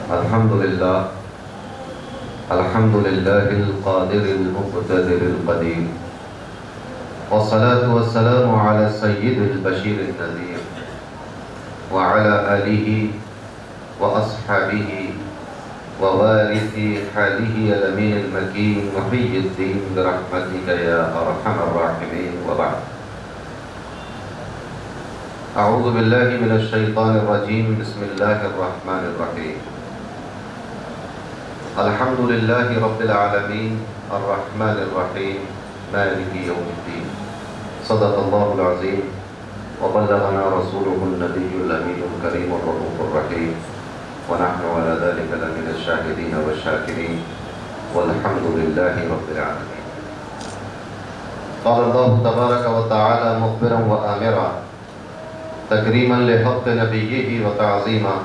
الحمد لله القادر المقتدر القدير، والصلاة والسلام على السيد البشير النذير وعلى آله وأصحابه ووارث حاله الأمين المكين محي الدين برحمتك يا أرحم الراحمين، وبعد. أعوذ بالله من الشيطان الرجيم، بسم الله الرحمن الرحيم. الحمد لله رب العالمين الرحمن الرحيم مالك يوم الدين. صدق الله العظيم وبلغنا رسوله النبي الأمين الكريم الرؤوف الرحيم، ونحن على ذلك لمن الشاهدين والشاكرين، والحمد لله رب العالمين. قال الله تبارك وتعالى مخبرا وآمرا تكريما لحق نبيه وتعظيما: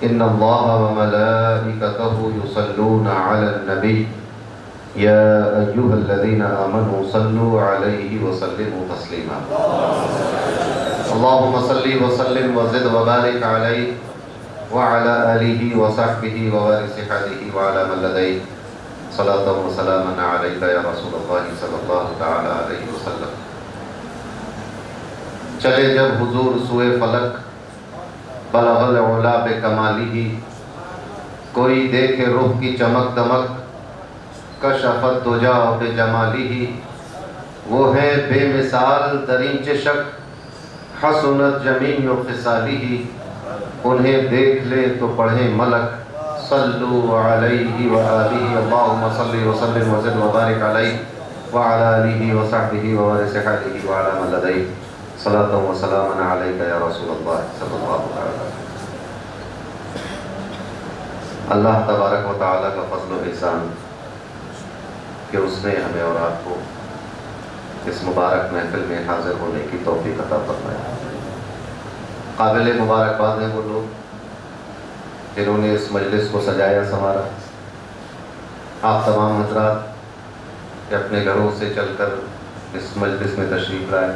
إن الله وملائكته يصلون على النبي يا أيها الذين آمنوا صلوا عليه وسلموا تسليما. اللهم صل وسلم وزد وبارك عليه وعلى آله وصحبه ووارث حاله وعلى من لديه، صلاة وسلاما عليك يا رسول الله صلی اللہ تعالی علیہ وسلم. چلے جب حضور سوئے فلک بلغ العلا بکمالہ، کوئی دیکھے رخ کی چمک دمک کشفت دجا بجمالہ. وہ ہے بے مثال ترین چشک حسنت جمیع خصالہ. انہیں دیکھ لے تو پڑھے ملک صلو علیہ وآلہ. اللہم صلی وسلم وزد وبارک علیہ وعلی آلہ وصحبہ ووارث حالہ وعلی من لدیہ، صلاۃ و سلام علیک یا رسول اللہ صلی اللہ علیہ وسلم. اللہ تبارک و تعالیٰ کا فضل و احسان کہ اس نے ہمیں اور آپ کو اس مبارک محفل میں حاضر ہونے کی توفیق عطا فرمایا. قابل مبارکباد ہیں وہ لوگ جنہوں نے اس مجلس کو سجایا سنوارا. آپ تمام حضرات کہ اپنے گھروں سے چل کر اس مجلس میں تشریف لائے.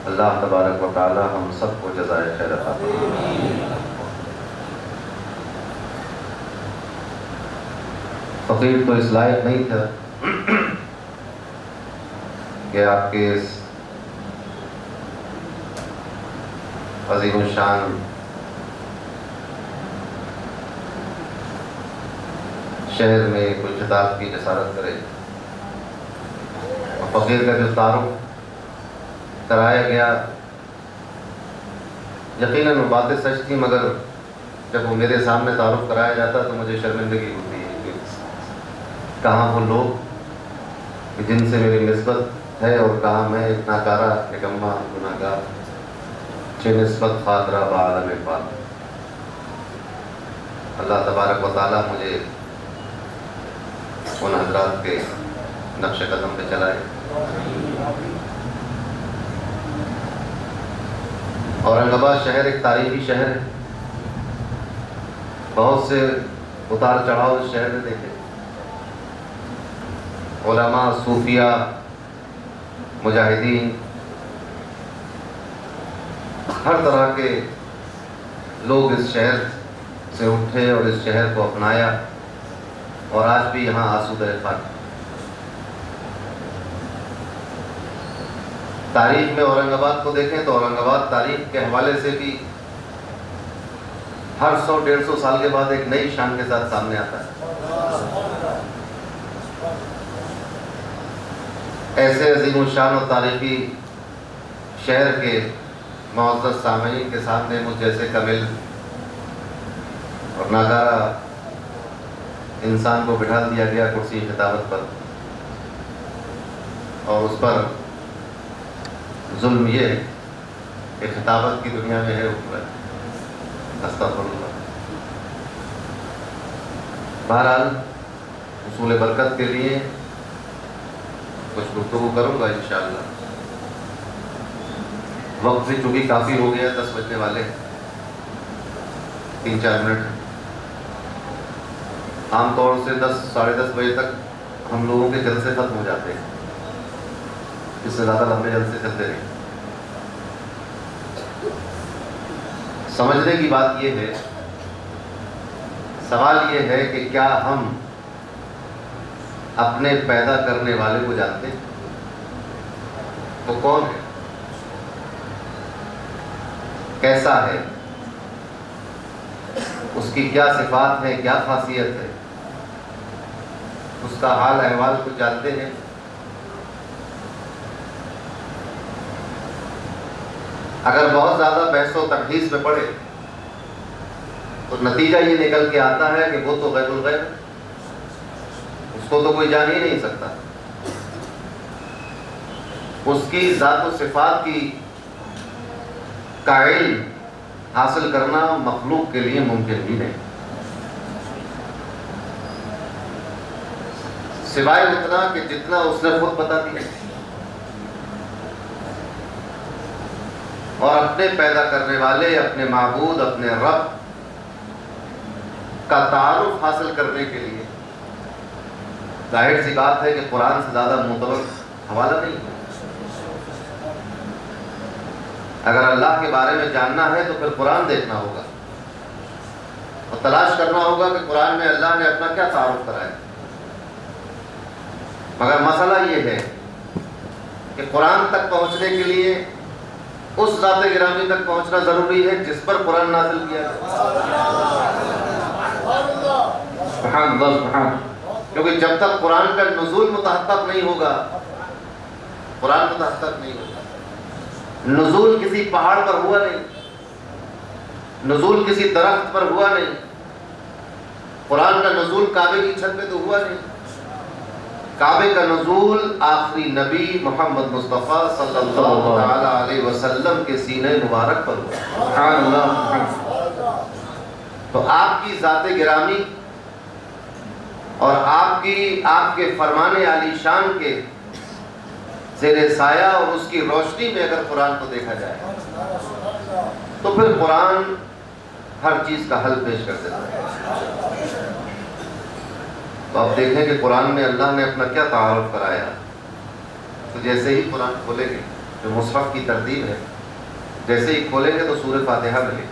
اللہ تبارک و تعالی ہم سب کو جزائے خیر عطا فرمائے. فقیر تو اس لائق نہیں تھا کہ آپ کے اس عظیم الشان شہر میں کوئی خطاب کی جسارت کرے. فقیر کا جو تعارف کرایا گیا یقیناً وہ باتیں سچ تھی، مگر جب وہ میرے سامنے تعارف کرایا جاتا تو مجھے شرمندگی ہوتی ہے کہ کہاں وہ لوگ جن سے میری نسبت ہے اور کہاں میں ایک ناکارہ نکما گناہگار چھ نسبت خاطرہ بعالم اقبال. اللہ تبارک و تعالیٰ مجھے ان حضرات کے نقش قدم پہ چلائے. اورنگ آباد شہر ایک تاریخی شہر ہے. بہت سے اتار چڑھاؤ اس شہر میں دیکھے. علماء، صوفیاء، مجاہدین، ہر طرح کے لوگ اس شہر سے اٹھے اور اس شہر کو اپنایا، اور آج بھی یہاں آسودہ خاک. تاریخ میں اورنگ آباد کو دیکھیں تو اورنگ آباد تاریخ کے حوالے سے بھی ہر 100-150 سال کے بعد ایک نئی شان کے ساتھ سامنے آتا ہے. ایسے عظیم الشان اور تاریخی شہر کے معزز سامعین کے سامنے مجھ جیسے کامل اور ناکارہ انسان کو بٹھا دیا گیا کرسی خطابت پر، اور اس پر ظلم یہ کہ خطابت کی دنیا میں ہے حکومت. استغفر اللہ. بہرحال حصول برکت کے لیے کچھ گفتگو کروں گا انشاءاللہ. وقت بھی چونکہ کافی ہو گیا، 10 بجنے والے، 3-4 منٹ. عام طور سے 10-10:30 بجے تک ہم لوگوں کے جلسے ختم ہو جاتے ہیں. اس سے زیادہ لمبے جلسے چلتے نہیں. سمجھنے کی بات یہ ہے سوال یہ ہے کہ کیا ہم اپنے پیدا کرنے والے کو جانتے ہیں؟ وہ کون ہے؟ کیسا ہے؟ اس کی کیا صفات ہے، کیا خاصیت ہے؟ اس کا حال احوال کو جانتے ہیں؟ اگر بہت زیادہ بحث و تبحیث میں پڑے تو نتیجہ یہ نکل کے آتا ہے کہ وہ تو غیب الغیب ہے، اس کو تو کوئی جان ہی نہیں سکتا، اس کی ذات و صفات کی کا علم حاصل کرنا مخلوق کے لیے ممکن ہی نہیں، سوائے اتنا کہ جتنا اس نے خود بتا دیا۔ اور اپنے پیدا کرنے والے، اپنے معبود، اپنے رب کا تعارف حاصل کرنے کے لیے ظاہر سی بات ہے کہ قرآن سے زیادہ معتبر حوالہ نہیں ہے۔ اگر اللہ کے بارے میں جاننا ہے تو پھر قرآن دیکھنا ہوگا اور تلاش کرنا ہوگا کہ قرآن میں اللہ نے اپنا کیا تعارف کرایا۔ مگر مسئلہ یہ ہے کہ قرآن تک پہنچنے کے لیے اس ذات گرامی تک پہنچنا ضروری ہے جس پر قرآن نازل کیا سبحان اللہ سبحان، کیونکہ جب تک قرآن کا نزول متحقق نہیں ہوگا، قرآن متحقق نہیں ہوگا۔ نزول کسی پہاڑ پر ہوا نہیں، نزول کسی درخت پر ہوا نہیں، قرآن کا نزول کعبے کی چھت پہ تو ہوا نہیں، کعبے کا نزول آخری نبی محمد مصطفیٰ صلی اللہ علیہ وسلم کے سینے مبارک پر ہوا۔ سبحان اللہ۔ تو آپ کی ذات گرامی اور آپ کے فرمان عالی شان کے زیر سایہ اور اس کی روشنی میں اگر قرآن کو دیکھا جائے تو پھر قرآن ہر چیز کا حل پیش کر دیتا ہے۔ تو آپ دیکھیں کہ قرآن میں اللہ نے اپنا کیا تعارف کرایا۔ تو جیسے ہی قرآن کھولیں گے، جو مصحف کی ترتیب ہے، جیسے ہی کھولیں گے تو سورہ فاتحہ ملے گی۔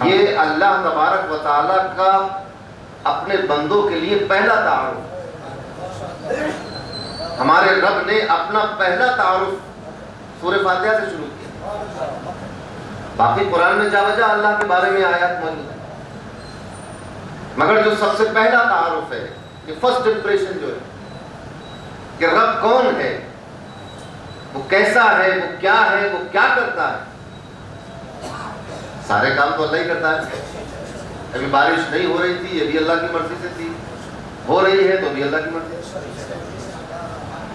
یہ اللہ تبارک و تعالیٰ کا اپنے بندوں کے لیے پہلا تعارف، ہمارے رب نے اپنا پہلا تعارف سورہ فاتحہ سے شروع کیا۔ باقی قرآن میں جا بجا اللہ کے بارے میں آیات موجود ہیں، مگر جو سب سے پہلا تعارف ہے، یہ فرسٹ امپریشن جو ہے کہ رب کون ہے، وہ کیسا ہے، وہ کیا ہے، وہ کیا کرتا ہے۔ سارے کام تو اللہ ہی کرتا ہے۔ ابھی بارش نہیں ہو رہی تھی، یہ بھی اللہ کی مرضی سے تھی، ہو رہی ہے تو بھی اللہ کی مرضی سے۔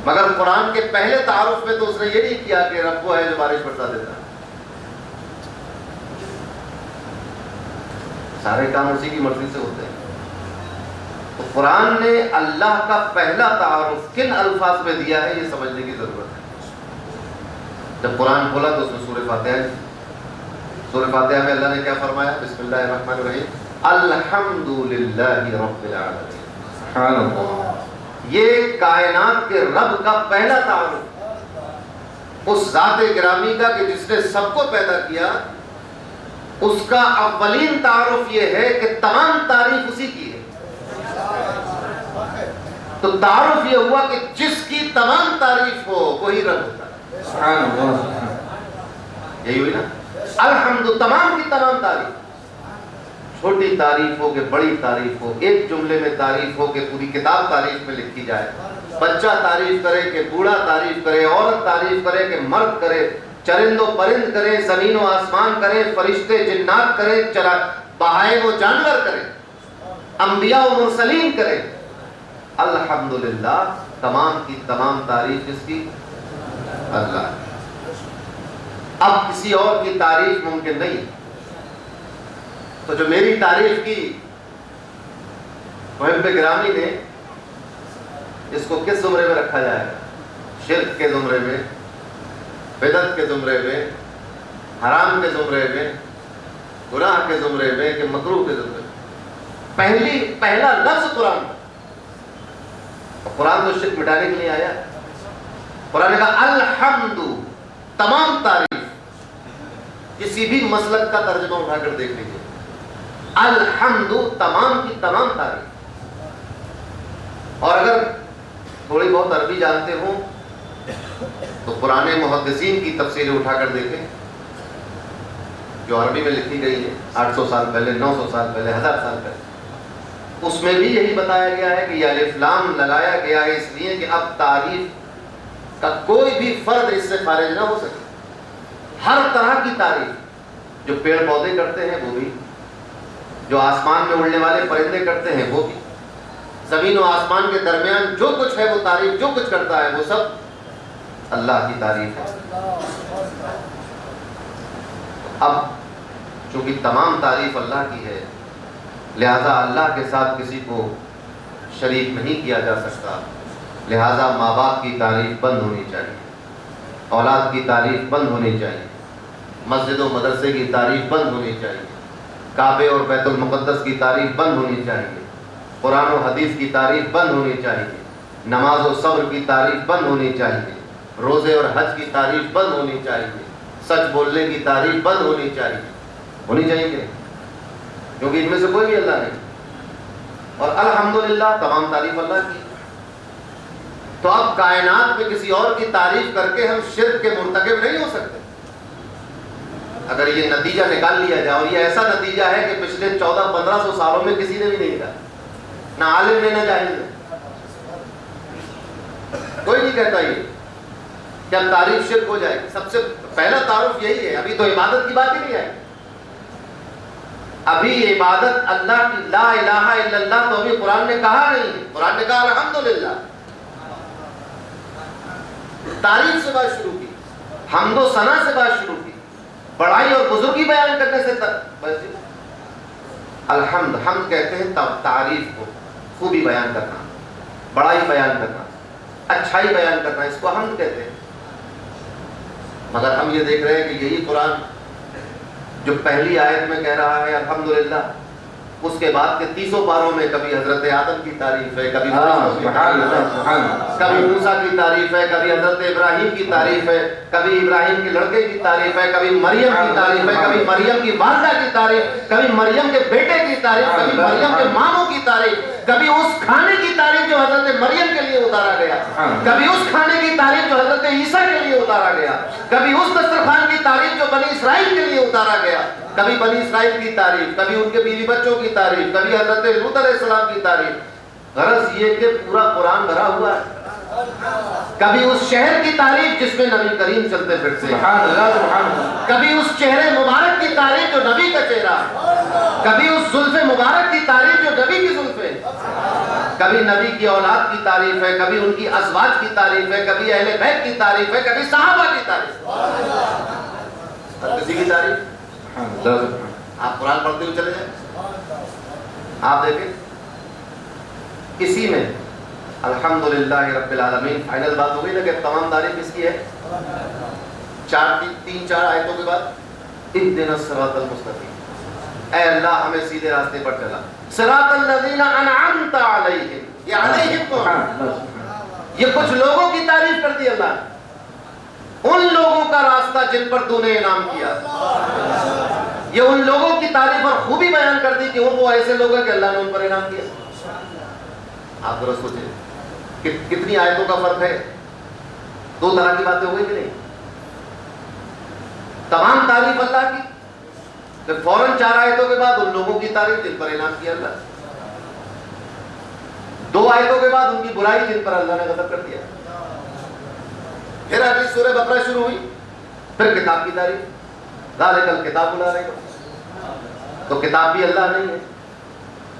مگر قرآن کے پہلے تعارف میں تو اس نے یہ نہیں کیا کہ رب وہ ہے جو بارش برسا دیتا ہے، سارے کام اسی کی مرضی سے ہوتے ہیں۔ تو قرآن نے اللہ کا پہلا تعارف کن الفاظ میں دیا ہے، یہ سمجھنے کی ضرورت ہے۔ جب قرآن کھولا تو اس میں سورہ فاتحہ ہے۔ سورہ فاتحہ میں اللہ نے کیا فرمایا؟ بسم اللہ الرحمن الرحیم، الحمدللہ رب العالمین۔ سبحان اللہ۔ یہ کائنات کے رب کا پہلا تعارف، اس ذات گرامی کا کہ جس نے سب کو پیدا کیا، اس کا اولین تعارف یہ ہے کہ تمام تعریف اسی کی ہے۔ تو تعارف یہ ہوا کہ جس کی تمام تعریف ہو وہی رب ہوتا ہے۔ سبحان اللہ، یہی ہوئی نا، الحمد، تمام کی تمام تعریف، چھوٹی تعریف ہو کہ بڑی تعریف ہو، ایک جملے میں تعریف ہو کہ پوری کتاب تعریف میں لکھی جائے، بچہ تعریف کرے کہ بوڑھا تعریف کرے، عورت تعریف کرے کہ مرد کرے، چرند و پرند کرے، زمین و آسمان کرے، فرشتے جنات کرے، بہائم و جانور کرے، انبیاء و مرسلین کرے، الحمدللہ، تمام کی تمام تعریف کس کی؟ اللہ۔ اب کسی اور کی تعریف ممکن نہیں، تو جو میری تعریف کی محب گرامی نے، اس کو کس زمرے میں رکھا جائے گا؟ شرک کے زمرے میں، بدعت کے زمرے میں، حرام کے زمرے میں، گناہ کے زمرے میں، کہ مکروہ کے زمرے میں؟ پہلا لفظ قرآن کا، قرآن تو شرک مٹانے کے لیے آیا۔ قرآن نے کہا الحمد، تمام تعریف۔ کسی بھی مسلک کا ترجمہ اٹھا کر دیکھ لیجیے، الحمد تمام کی تمام تعریف. اور اگر تھوڑی بہت عربی جانتے ہوں تو پرانے محدثین کی تفسیریں اٹھا کر دیکھیں جو عربی میں لکھی گئی ہے 800 سال پہلے، 900 سال پہلے، 1000 سال پہلے. اس میں بھی یہی بتایا گیا ہے کہ یہ الف لام لگایا گیا ہے اس لیے کہ اب تعریف کا کوئی بھی فرد اس سے خارج نہ ہو سکے. ہر طرح کی تعریف، جو پیڑ پودے کرتے ہیں وہ بھی، جو آسمان میں اڑنے والے پرندے کرتے ہیں وہ بھی، زمین و آسمان کے درمیان جو کچھ ہے وہ تعریف جو کچھ کرتا ہے وہ سب اللہ کی تعریف ہے. اب چونکہ تمام تعریف اللہ کی ہے لہذا اللہ کے ساتھ کسی کو شریک نہیں کیا جا سکتا. لہذا ماں باپ کی تعریف بند ہونی چاہیے، اولاد کی تعریف بند ہونی چاہیے، مسجد و مدرسے کی تعریف بند ہونی چاہیے، کعبے اور بیت المقدس کی تعریف بند ہونی چاہیے، قرآن و حدیث کی تعریف بند ہونی چاہیے، نماز و صبر کی تعریف بند ہونی چاہیے، روزے اور حج کی تعریف بند ہونی چاہیے، سچ بولنے کی تعریف بند ہونی چاہیے. ہونی چاہیے کہ کیونکہ ان میں سے کوئی بھی اللہ نہیں. اور الحمدللہ تمام تعریف اللہ کی. تو اب کائنات میں کسی اور کی تعریف کر کے ہم شرک کے مرتکب نہیں ہو سکتے. اگر یہ نتیجہ نکال لیا جائے، اور یہ ایسا نتیجہ ہے کہ پچھلے 1400-1500 سالوں میں کسی نے بھی نہیں کہا، نہ عالم نے نہ جاہل نے، کوئی نہیں کہتا یہ کہ اب تعریف شرک ہو جائے. سب سے پہلا تعارف یہی ہے. ابھی تو عبادت کی بات ہی نہیں ہے. ابھی عبادت اللہ کی لا الہ الا اللہ تو ابھی قرآن نے کہا نہیں ہے. قرآن نے کہا الحمدللہ. تعریف سے بات شروع کی، حمد و ثنا سے بات شروع کی، بڑائی اور بزرگی بیان کرنے سے الحمد. حمد کہتے ہیں تعریف کو، خوبی بیان کرنا، بڑائی بیان کرنا، اچھائی بیان کرنا، اس کو حمد کہتے ہیں. مگر ہم یہ دیکھ رہے ہیں کہ یہی قرآن جو پہلی آیت میں کہہ رہا ہے الحمدللہ، اس کے بعد کے 30 پاروں میں کبھی حضرت آدم کی تعریف ہے، کبھی کبھی موسیٰ کی تعریف ہے، کبھی حضرت ابراہیم کی تعریف ہے، کبھی ابراہیم کے لڑکے کی تعریف ہے، کبھی مریم کی تعریف ہے، کبھی مریم کی والدہ کی تعریف، کبھی مریم کے بیٹے کی تعریف، کبھی مریم کے ماموں کی تعریف، کبھی اس کھانے کی تعریف جو حضرت مریم کے لیے اتارا گیا، کبھی اس کھانے کی تعریف جو حضرت عیسیٰ کے لیے اتارا گیا، کبھی اس دسترخوان کی تعریف جو بنی اسرائیل کے لیے اتارا گیا، کبھی بنی اسرائیل کی تعریف، کبھی ان کے بیوی بچوں کی تعریف، کبھی حضرت لوط علیہ السلام کی تعریف. غرض یہ کہ پورا قرآن بھرا ہوا ہے. کبھی اس شہر کی تعریف جس میں نبی کریم چلتے پھرتے ہیں، کبھی اس چہرے مبارک کی تعریف جو نبی کا چہرہ ہے، کبھی اس زلف مبارک کی تعریف جو نبی کی زلف ہے، کبھی نبی کی اولاد کی تعریف ہے، کبھی ان کی ازواج کی تعریف ہے، کبھی اہل بیت کی تعریف ہے، کبھی صحابہ کی تعریف. ہر کسی کی تعریف. آپ قرآن پڑھتے ہوئے چلے جائیں، آپ دیکھیں اسی میں الحمدللہ رب العالمین. فائنل بات ہو گئی نا کہ تمام تعریف اس کی ہے. 3-4 آیتوں کے بعد اهدنا الصراط المستقیم، اے اللہ ہمیں سیدھے راستے پر چلا. صراط الذین انعمت علیہم، یہ علیہم کو یہ کچھ لوگوں کی تعریف کر دی اللہ نے، ان لوگوں کا راستہ جن پر تو نے انعام کیا. یہ ان لوگوں کی تعریف اور خوبی بیان کر دی کہ وہ ایسے لوگ ہیں کہ اللہ نے ان پر انعام کیا. آپ ذرا سوچیں کتنی آیتوں کا فرق ہے. 2 طرح کی باتیں ہو گئی کہ نہیں. تمام تعریف اللہ کی، پھر فوراً 4 آیتوں کے بعد ان لوگوں کی تعریف جن پر انعام کیا اللہ. 2 آیتوں کے بعد ان کی برائی جن پر اللہ نے غضب کر دیا. پھر اگلی سورہ بقرہ شروع ہوئی، پھر کتاب کی تعریف. ذالک الکتاب لا ریب. تو کتاب بھی اللہ نہیں ہے،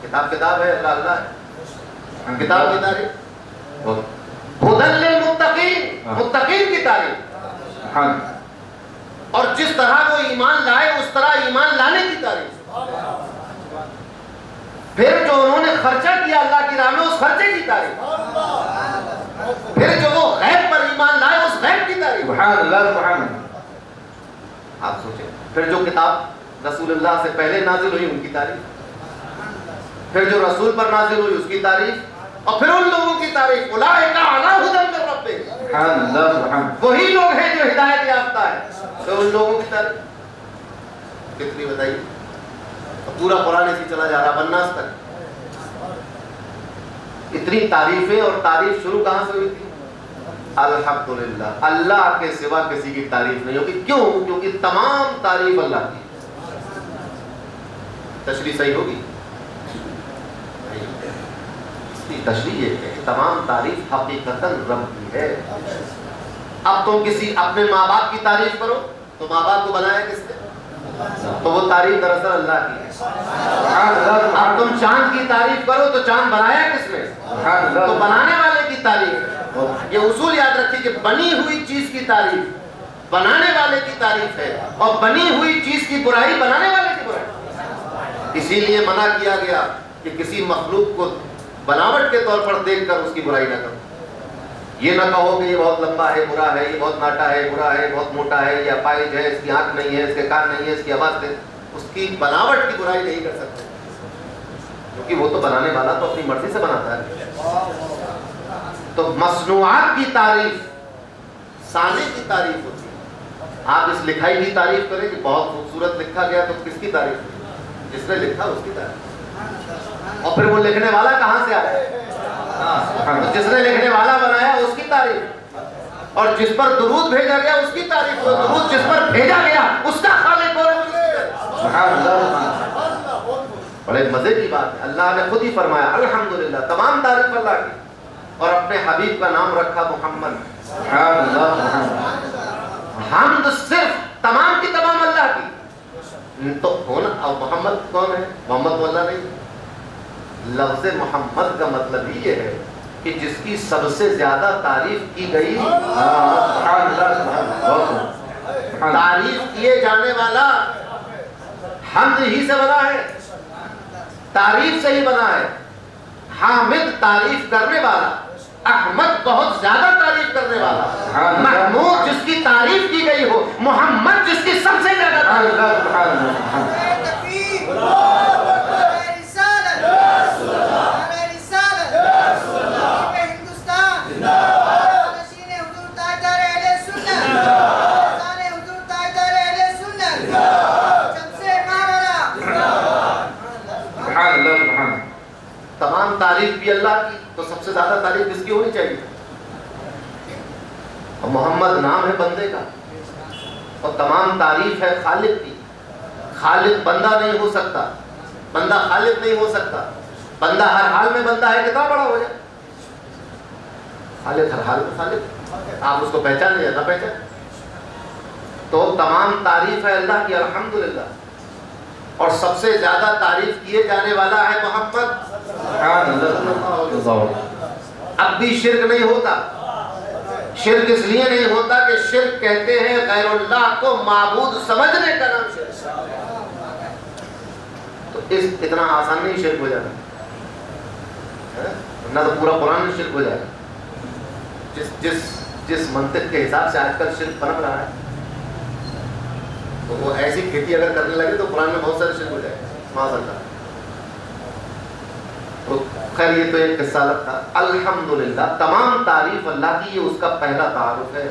کتاب ہے، اللہ اللہ ہے. کتاب کی تعریف. ہدی للمتقین، متقین کی تعریف. اور جس طرح وہ ایمان لائے اس طرح ایمان لانے کی تعریف. پھر جو انہوں نے خرچہ کیا اللہ کی راہ میں اس خرچے کی تعریف. پھر جو وہ غیب پر ایمان لائے اس غیب کی تعریف. آپ سوچیں پھر جو کتاب رسول اللہ سے پہلے نازل ہوئی ان کی تعریف، پھر جو رسول پر نازل ہوئی اس کی تعریف، اور پھر ان لوگوں کی تعریف اولئک علی ھدی من ربہم، وہی لوگ ہیں جو ہدایت یافتہ ہے. تو ان لوگوں کی تعریف کتنی بتائیے. پورا قرآن اسی چلا جا رہا بناس تک. اتنی تعریفیں, اور تعریف شروع کہاں سے ہوئی تھی؟ الحمدللہ. اللہ کے سوا کسی کی تعریف نہیں ہوگی. کیوں؟ کیونکہ تمام تعریف اللہ کی. تشریح صحیح ہوگی؟ اس کی تشریح یہ ہے کہ تمام تعریف حقیقتاً رب کی ہے. اب تم کسی اپنے ماں باپ کی تعریف کرو تو ماں باپ کو بنایا کس نے؟ تو وہ تعریف دراصل اللہ کی ہے. اب تم چاند کی تعریف کرو تو چاند بنایا کس نے؟ تو بنانے والے کی تعریف. یہ اصول یاد رکھیے کہ بنی ہوئی چیز کی تعریف بنانے والے کی تعریف ہے, اور بنی ہوئی چیز کی برائی بنانے والے کی برائی. اسی لیے منع کیا گیا کہ کسی مخلوق کو بناوٹ کے طور پر دیکھ کر اس کی برائی نہ کرو. یہ نہ کہو کہ یہ بہت لمبا ہے برا ہے, یہ بہت ناٹا ہے برا ہے, بہت موٹا ہے, یہ اپائج ہے, اس کی آنکھ نہیں ہے, اس کے کان نہیں ہے, اس کی آواز نہیں. اس کی بناوٹ کی برائی نہیں کر سکتے, کیونکہ وہ تو بنانے والا تو اپنی مرضی سے بناتا ہے. تو مصنوعات کی تعریف صانع کی تعریف ہوتی ہے. آپ اس لکھائی کی تعریف کریں کہ بہت خوبصورت لکھا گیا, تو کس کی تعریف؟ جس نے لکھا اس کی تعریف. اور پھر وہ لکھنے والا کہاں سے آیا؟ جس نے لکھنے والا بنایا اس کی تعریف. اور جس پر درود بھیجا گیا اس کی تعریف. درود جس پر بھیجا گیا اس کا خالق اور بڑے مزے کی بات ہے. اللہ نے خود ہی فرمایا الحمدللہ, تمام تعریف اللہ کی, اور اپنے حبیب کا نام رکھا محمد. حمد صرف تمام کی تمام اللہ کی. تو ہونا اور محمد کون ہے؟ محمد تو اللہ نہیں. لفظ محمد کا مطلب ہی یہ ہے کہ جس کی سب سے زیادہ تعریف کی گئی, تعریف کیے جانے والا حمد ہی سے بنا ہے, تعریف سے ہی بنا ہے. حامد تعریف کرنے والا, احمد بہت زیادہ تعریف کرنے والا, محمود جس کی تعریف کی گئی ہو, محمد جس کی سب سے زیادہ تعریف. تمام تعریف بھی اللہ کی, تو سب سے زیادہ تعریف کس کی ہونی چاہیے؟ اور محمد نام ہے بندے کا, اور تمام تعریف ہے خالق کی. خالق بندہ نہیں ہو سکتا, بندہ خالق نہیں ہو سکتا. بندہ ہر حال میں بندہ ہے, کتنا بڑا ہو جائے. خالق ہر حال میں خالق, آپ اس کو پہچان لیا نہ پہچان. تو تمام تعریف ہے اللہ کی الحمدللہ, اور سب سے زیادہ تعریف کیے جانے والا ہے محمد. اب بھی شرک نہیں ہوتا. شرک اس لیے نہیں ہوتا کہ شرک کہتے ہیں غیر اللہ کو معبود سمجھنے کا نام شرک. تو اتنا آسان نہیں شرک ہو جاتا, نہ تو پورا قرآن میں شرک ہو جائے گا. جس منطق کے حساب سے آج کل شرک پنپ رہا ہے, تو وہ ایسی کھیتی اگر کرنے لگے تو قرآن میں بہت سارے شرک ہو جائے گا معاذ اللہ. تو خیر یہ تو ایک قصہ الگ تھا. الحمدللہ تمام تعریف اللہ کی, یہ اس کا پہلا تعارف ہے.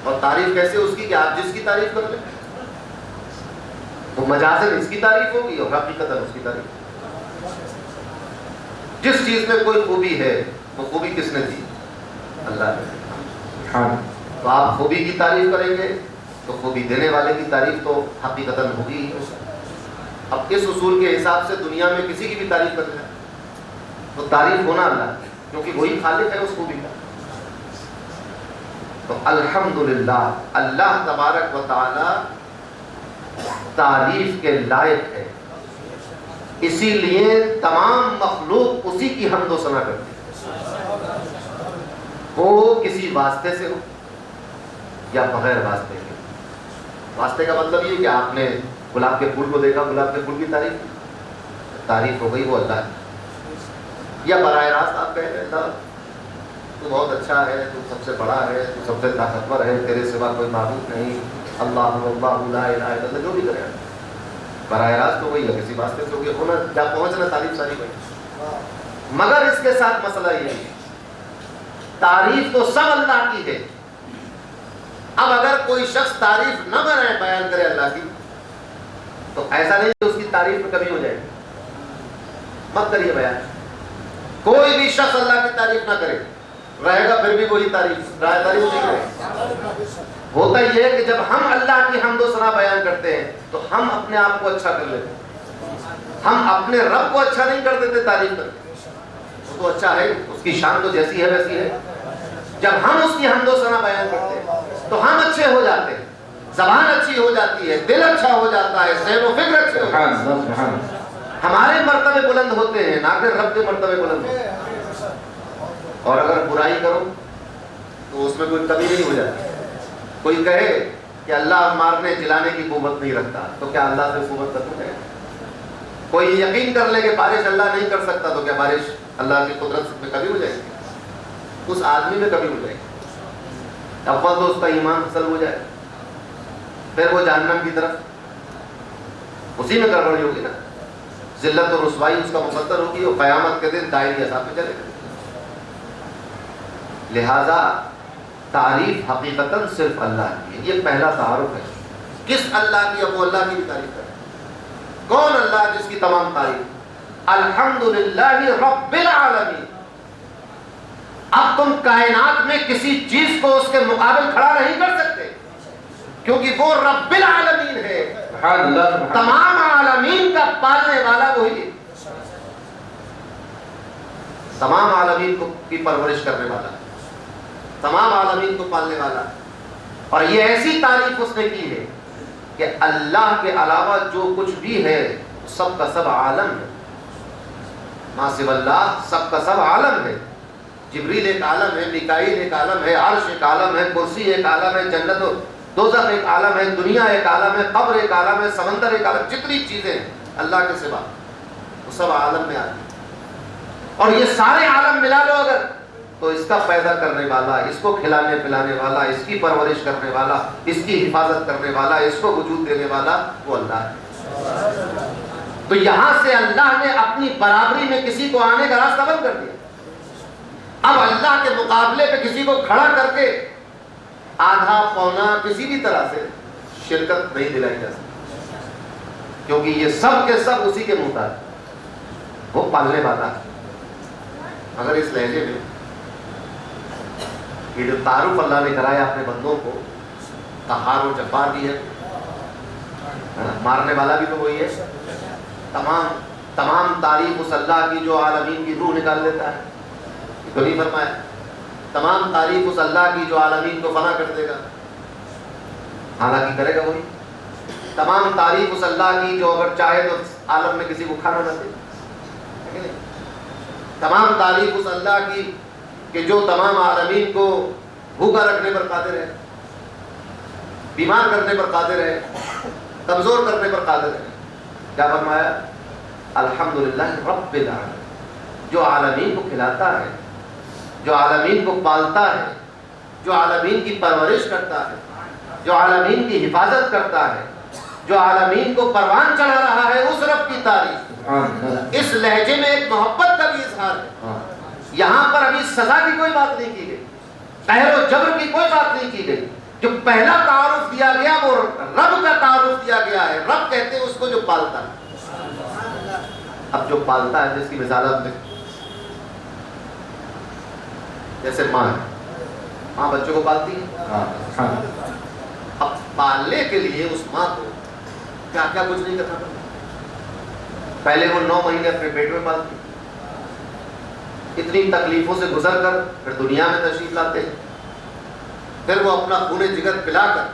اور تعریف کیسے اس کی کہ آپ جس کی تعریف کر لیں, تو مجازن اس کی تعریف ہوگی اور حقیقتاً اس کی تعریف. جس چیز میں کوئی خوبی ہے وہ خوبی کس نے دی؟ اللہ نے. تو آپ خوبی کی تعریف کریں گے تو خوبی دینے والے کی تعریف تو حقیقتاً ہوگی. اب اس اصول کے حساب سے دنیا میں کسی کی بھی تعریف کر لیں تو تعریف ہونا اللہ کی, کیونکہ وہی خالق ہے اس خوبی کا. تو الحمدللہ اللہ تبارک و تعالی تعریف کے لائق ہے. اسی لیے تمام مخلوق اسی کی حمد و ثنا کرتی ہے, وہ کسی واسطے سے ہو یا بغیر واسطے کے. واسطے کا مطلب یہ کہ آپ نے گلاب کے پھول کو دیکھا, گلاب کے پھول کی تعریف ہو گئی, وہ اللہ کی. یا براہ راست آپ کہہ رہے ہیں اللہ تو بہت اچھا ہے, تو سب سے بڑا ہے, تو سب سے طاقتور ہے, تیرے سوا کوئی معبود نہیں, اللہ اللہ لا الہ الا اللہ, جو بھی کرے براہ راست تو وہی ہے, کسی واسطے سے ہوگی ہونا جب پہنچنا تعریف ساری ہوئی. مگر اس کے ساتھ مسئلہ یہ ہے تعریف تو سب اللہ کی ہے. اب اگر کوئی شخص تعریف نہ بیان کرے اللہ کی, تو ایسا نہیں کہ اس کی تعریف میں کمی ہو جائے، مت کریے بیان. کوئی بھی شخص اللہ کی تعریف نہ کرے، رہے گا پھر بھی وہی تعریف نہیں کرے. ہوتا یہ ہے کہ جب ہم اللہ کی حمد و ثنا بیان کرتے ہیں تو ہم اپنے آپ کو اچھا کر لیتے ہیں، ہم اپنے رب کو اچھا نہیں کر دیتے تعریف کر. وہ تو اچھا ہے، اس کی شان تو جیسی ہے ویسی ہے. جب ہم اس کی حمد و ثنا بیان کرتے ہیں تو ہم اچھے ہو جاتے ہیں، زبان اچھی ہو جاتی ہے، دل اچھا ہو جاتا ہے، ذہن و فکر اچھے ہو جاتے ہیں، ہمارے مرتبے بلند ہوتے ہیں، نہ کہ رب کے مرتبے بلند ہوتے ہیں. اور اگر برائی کرو تو اس میں کوئی کمی نہیں ہو جاتی. کوئی کہے کہ اللہ مارنے جلانے کی قوت نہیں رکھتا تو کیا اللہ سے قوت رکھتا ہے؟ کوئی یقین کر لے کہ بارش اللہ نہیں کر سکتا تو کیا بارش اللہ کی قدرت میں کمی ہو جائے گی؟ اس آدمی میں کمی ہو جائے گی. اول تو اس کا ایمان حاصل ہو جائے، پھر وہ جہنم کی طرف اسی میں گڑبڑی ہوگی نا. ذلت اور رسوائی اس کا مقدر ہوگی اور قیامت کے دن دائمی عذاب میں چلے گا. لہذا تعریف حقیقتاً صرف اللہ کی ہے. یہ پہلا تعارف ہے. کس اللہ کی؟ اب وہ اللہ کی بھی تعریف کرے. کون اللہ جس کی تمام تعریف؟ الحمدللہ رب العالمین. اب تم کائنات میں کسی چیز کو اس کے مقابل کھڑا نہیں کر سکتے کیونکہ وہ رب العالمین ہے. تمام عالمین کا پالنے والا وہی ہے، تمام عالمین کی پرورش کرنے والا، تمام عالمین کو پالنے والا. اور یہ ایسی تعریف اس نے کی ہے کہ اللہ کے علاوہ جو کچھ بھی ہے سب کا سب عالم ہے. ما سوی اللہ سب کا سب عالم ہے. جبریل ایک عالم ہے، میکائیل ایک عالم ہے، عرش ایک عالم ہے، کرسی ایک عالم ہے، جنت و دوزخ ایک عالم ہے، دنیا ایک عالم ہے، قبر ایک عالم ہے، سمندر ایک عالم. جتنی چیزیں ہیں اللہ کے سوا وہ سب عالم میں آتی ہیں. اور یہ سارے عالم ملا لو اگر تو اس کا پیدا کرنے والا، اس کو کھلانے پلانے والا، اس کی پرورش کرنے والا، اس کی حفاظت کرنے والا، اس کو وجود دینے والا وہ اللہ ہے. تو یہاں سے اللہ نے اپنی برابری میں کسی کو آنے کا راستہ بند کر دیا. اب اللہ کے مقابلے پہ کسی کو کھڑا کر کے آدھا پونا کسی بھی طرح سے شرکت نہیں دلائی جا سکتی کیونکہ یہ سب کے سب اسی کے محتاج، وہ پالنے والا ہے. مگر اس لہجے میں یہ جو تعارف اللہ نے کرایا اپنے بندوں کو، قہار و جبار بھی ہے، مارنے والا بھی تو وہی ہے. تمام تعریف اس اللہ کی جو عالمین کی روح نکال لیتا ہے. تو نہیں فرمایا تمام تعریف اس اللہ کی جو عالمین کو فنا کر دے گا، حالانکہ کرے گا وہی. تمام تعریف اس اللہ کی جو اگر چاہے تو عالم میں کسی کو کھانا نہ دے. تمام تعریف اس اللہ کی کہ جو تمام عالمین کو بھوکا رکھنے پر قادر ہے، بیمار کرنے پر قادر ہے، کمزور کرنے پر قادر ہے. کیا فرمایا؟ الحمدللہ رب العالمین. جو عالمین کو کھلاتا ہے، جو عالمین کو پالتا ہے، جو عالمین کی پرورش کرتا ہے، جو عالمین کی حفاظت کرتا ہے، جو عالمین کو پروان چڑھا رہا ہے، اس رب کی تعریف. اس لہجے میں ایک محبت کا بھی اظہار ہے. یہاں پر ابھی سزا کی کوئی بات نہیں کی گئی، قہر و جبر کی کوئی بات نہیں کی گئی. جو پہلا تعارف دیا گیا وہ رب کا تعارف دیا گیا ہے. رب کہتے ہیں اس کو جو پالتا ہے. اب جو پالتا ہے جس کی مثالات میں جیسے ماں ہے، ماں بچوں کو پالتی ہے. اب پالنے کے لیے اس ماں کو کیا کیا کچھ نہیں کرنا پڑتا. پہلے وہ 9 مہینے اپنے پیٹ میں پالتی، اتنی تکلیفوں سے گزر کر پھر دنیا میں تشریف لاتے ہیں. پھر وہ اپنا خون جگر پلا کر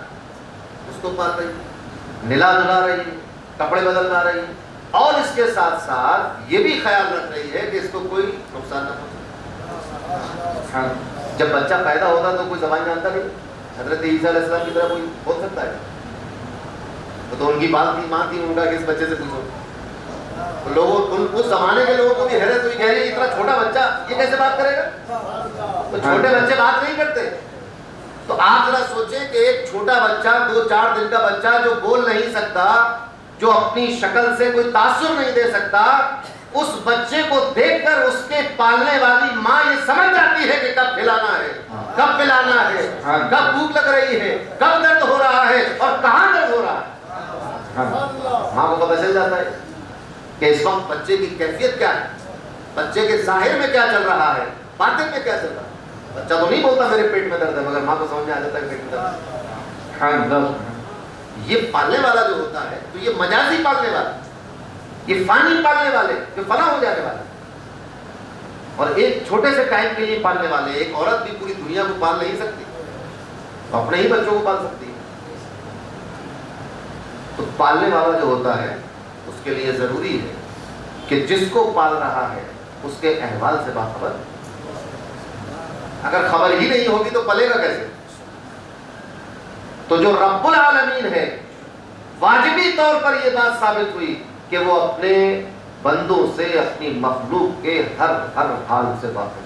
اس کو پال رہی ہے، نلا دھلا رہی ہے، کپڑے بدلوا رہی ہے، اور اس کے ساتھ ساتھ یہ بھی خیال رکھ رہی ہے کہ اس کو کوئی نقصان نہ پہنچے. جب بچہ پیدا ہوتا تو کوئی زبان جانتا نہیں. حضرت عیسیٰ علیہ السلام کی طرح کوئی بول سکتا ہے؟ تو ان کی بات تھی، ماں تھی، ان کا کس بچے سے پوچھو. لوگوں اس زمانے کے لوگوں کو بھی حیرت ہوئی، کہہ رہی ہے اتنا چھوٹا بچہ یہ کیسے بات کرے گا؟ تو چھوٹے بچے بات نہیں کرتے. تو آپ ذرا سوچیں کہ ایک چھوٹا بچہ 2-4 دن کا بچہ جو بول نہیں سکتا، جو اپنی شکل سے کوئی تاثر نہیں دے سکتا، اس بچے کو دیکھ کر اس کے پالنے والی ماں یہ سمجھ جاتی ہے کہ کب کھلانا ہے، کب پلانا ہے، کب بھوک لگ رہی ہے، کب درد ہو رہا ہے اور کہاں درد ہو رہا ہے. ماں کو پتہ چل جاتا ہے کہ اس وقت بچے کی کیفیت کیا ہے، بچے کے ظاہر میں کیا چل رہا ہے، باطن میں کیا چل رہا ہے. بچہ تو نہیں بولتا میرے پیٹ میں درد ہے، مگر ماں کو سمجھ میں آ جاتا ہے پیٹ میں درد. یہ پالنے والا جو ہوتا ہے تو یہ مجازی پالنے والا، یہ فانی پالنے والے جو فنا ہو جانے والے، اور ایک چھوٹے سے ٹائم کے لیے پالنے والے. ایک عورت بھی پوری دنیا کو پال نہیں سکتی، اپنے ہی بچوں کو پال سکتی ہے. تو پالنے والا جو ہوتا ہے اس کے لیے ضروری ہے کہ جس کو پال رہا ہے اس کے احوال سے باخبر. اگر خبر ہی نہیں ہوگی تو پلے گا کیسے؟ تو جو رب العالمین ہے واجبی طور پر یہ بات ثابت ہوئی کہ وہ اپنے بندوں سے، اپنی مخلوق کے ہر حال سے واقف.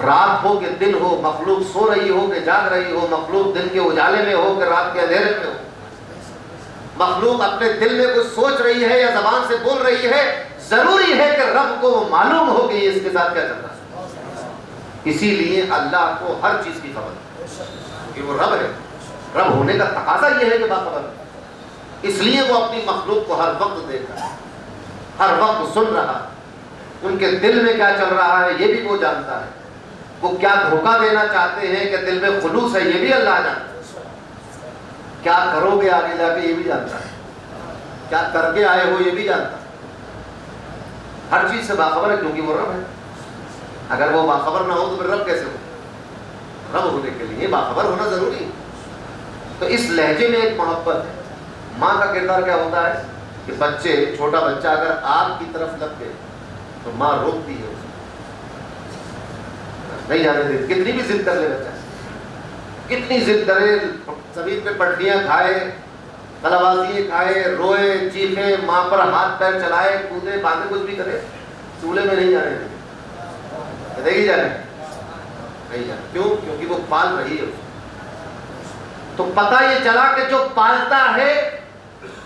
رات ہو کہ دن ہو، مخلوق سو رہی ہو کہ جاگ رہی ہو، مخلوق دن کے اجالے میں ہو کہ رات کے اندھیرے میں ہو، مخلوق اپنے دل میں کچھ سوچ رہی ہے یا زبان سے بول رہی ہے، ضروری ہے کہ رب کو معلوم ہو کہ یہ اس کے ساتھ کیا چل رہا ہے. اسی لیے اللہ کو ہر چیز کی خبر ہے کہ وہ رب ہے. رب ہونے کا تقاضا یہ ہے کہ باخبر ہے. اس لیے وہ اپنی مخلوق کو ہر وقت دیکھ رہا ہے، ہر وقت سن رہا ہے، ان کے دل میں کیا چل رہا ہے یہ بھی وہ جانتا ہے. وہ کیا دھوکہ دینا چاہتے ہیں کہ دل میں خلوص ہے یہ بھی اللہ جانتا ہے. کیا کرو گے آگے جا کے یہ بھی جانتا ہے، کیا کر کے آئے ہو یہ بھی جانتا ہے. ہر چیز سے باخبر ہے کیونکہ وہ رب ہے. اگر وہ باخبر نہ ہو تو پھر رب کیسے ہو؟ رب ہونے کے لیے باخبر ہونا ضروری ہے. تو اس لہجے میں ایک محبت ہے. ماں کا کردار کیا ہوتا ہے کہ بچے، چھوٹا بچہ اگر آپ کی طرف لگ گئے تو ماں روکتی ہے اسے، نہیں جانے دیتی. کتنی بھی ضد کر لے بچہ، کتنی ضد کرے، زمین پہ پٹیاں کھائے، تلوازیاں کھائے، روئے، چیخے، ماں پر ہاتھ پیر چلائے، کودے، باندھے، کچھ بھی کرے، چولہے میں نہیں جانے دیتی. دے گی جانے؟ نہیں جانے. کیوں؟ کیونکہ وہ پال رہی ہے اسے. تو پتہ یہ چلا کہ جو پالتا ہے،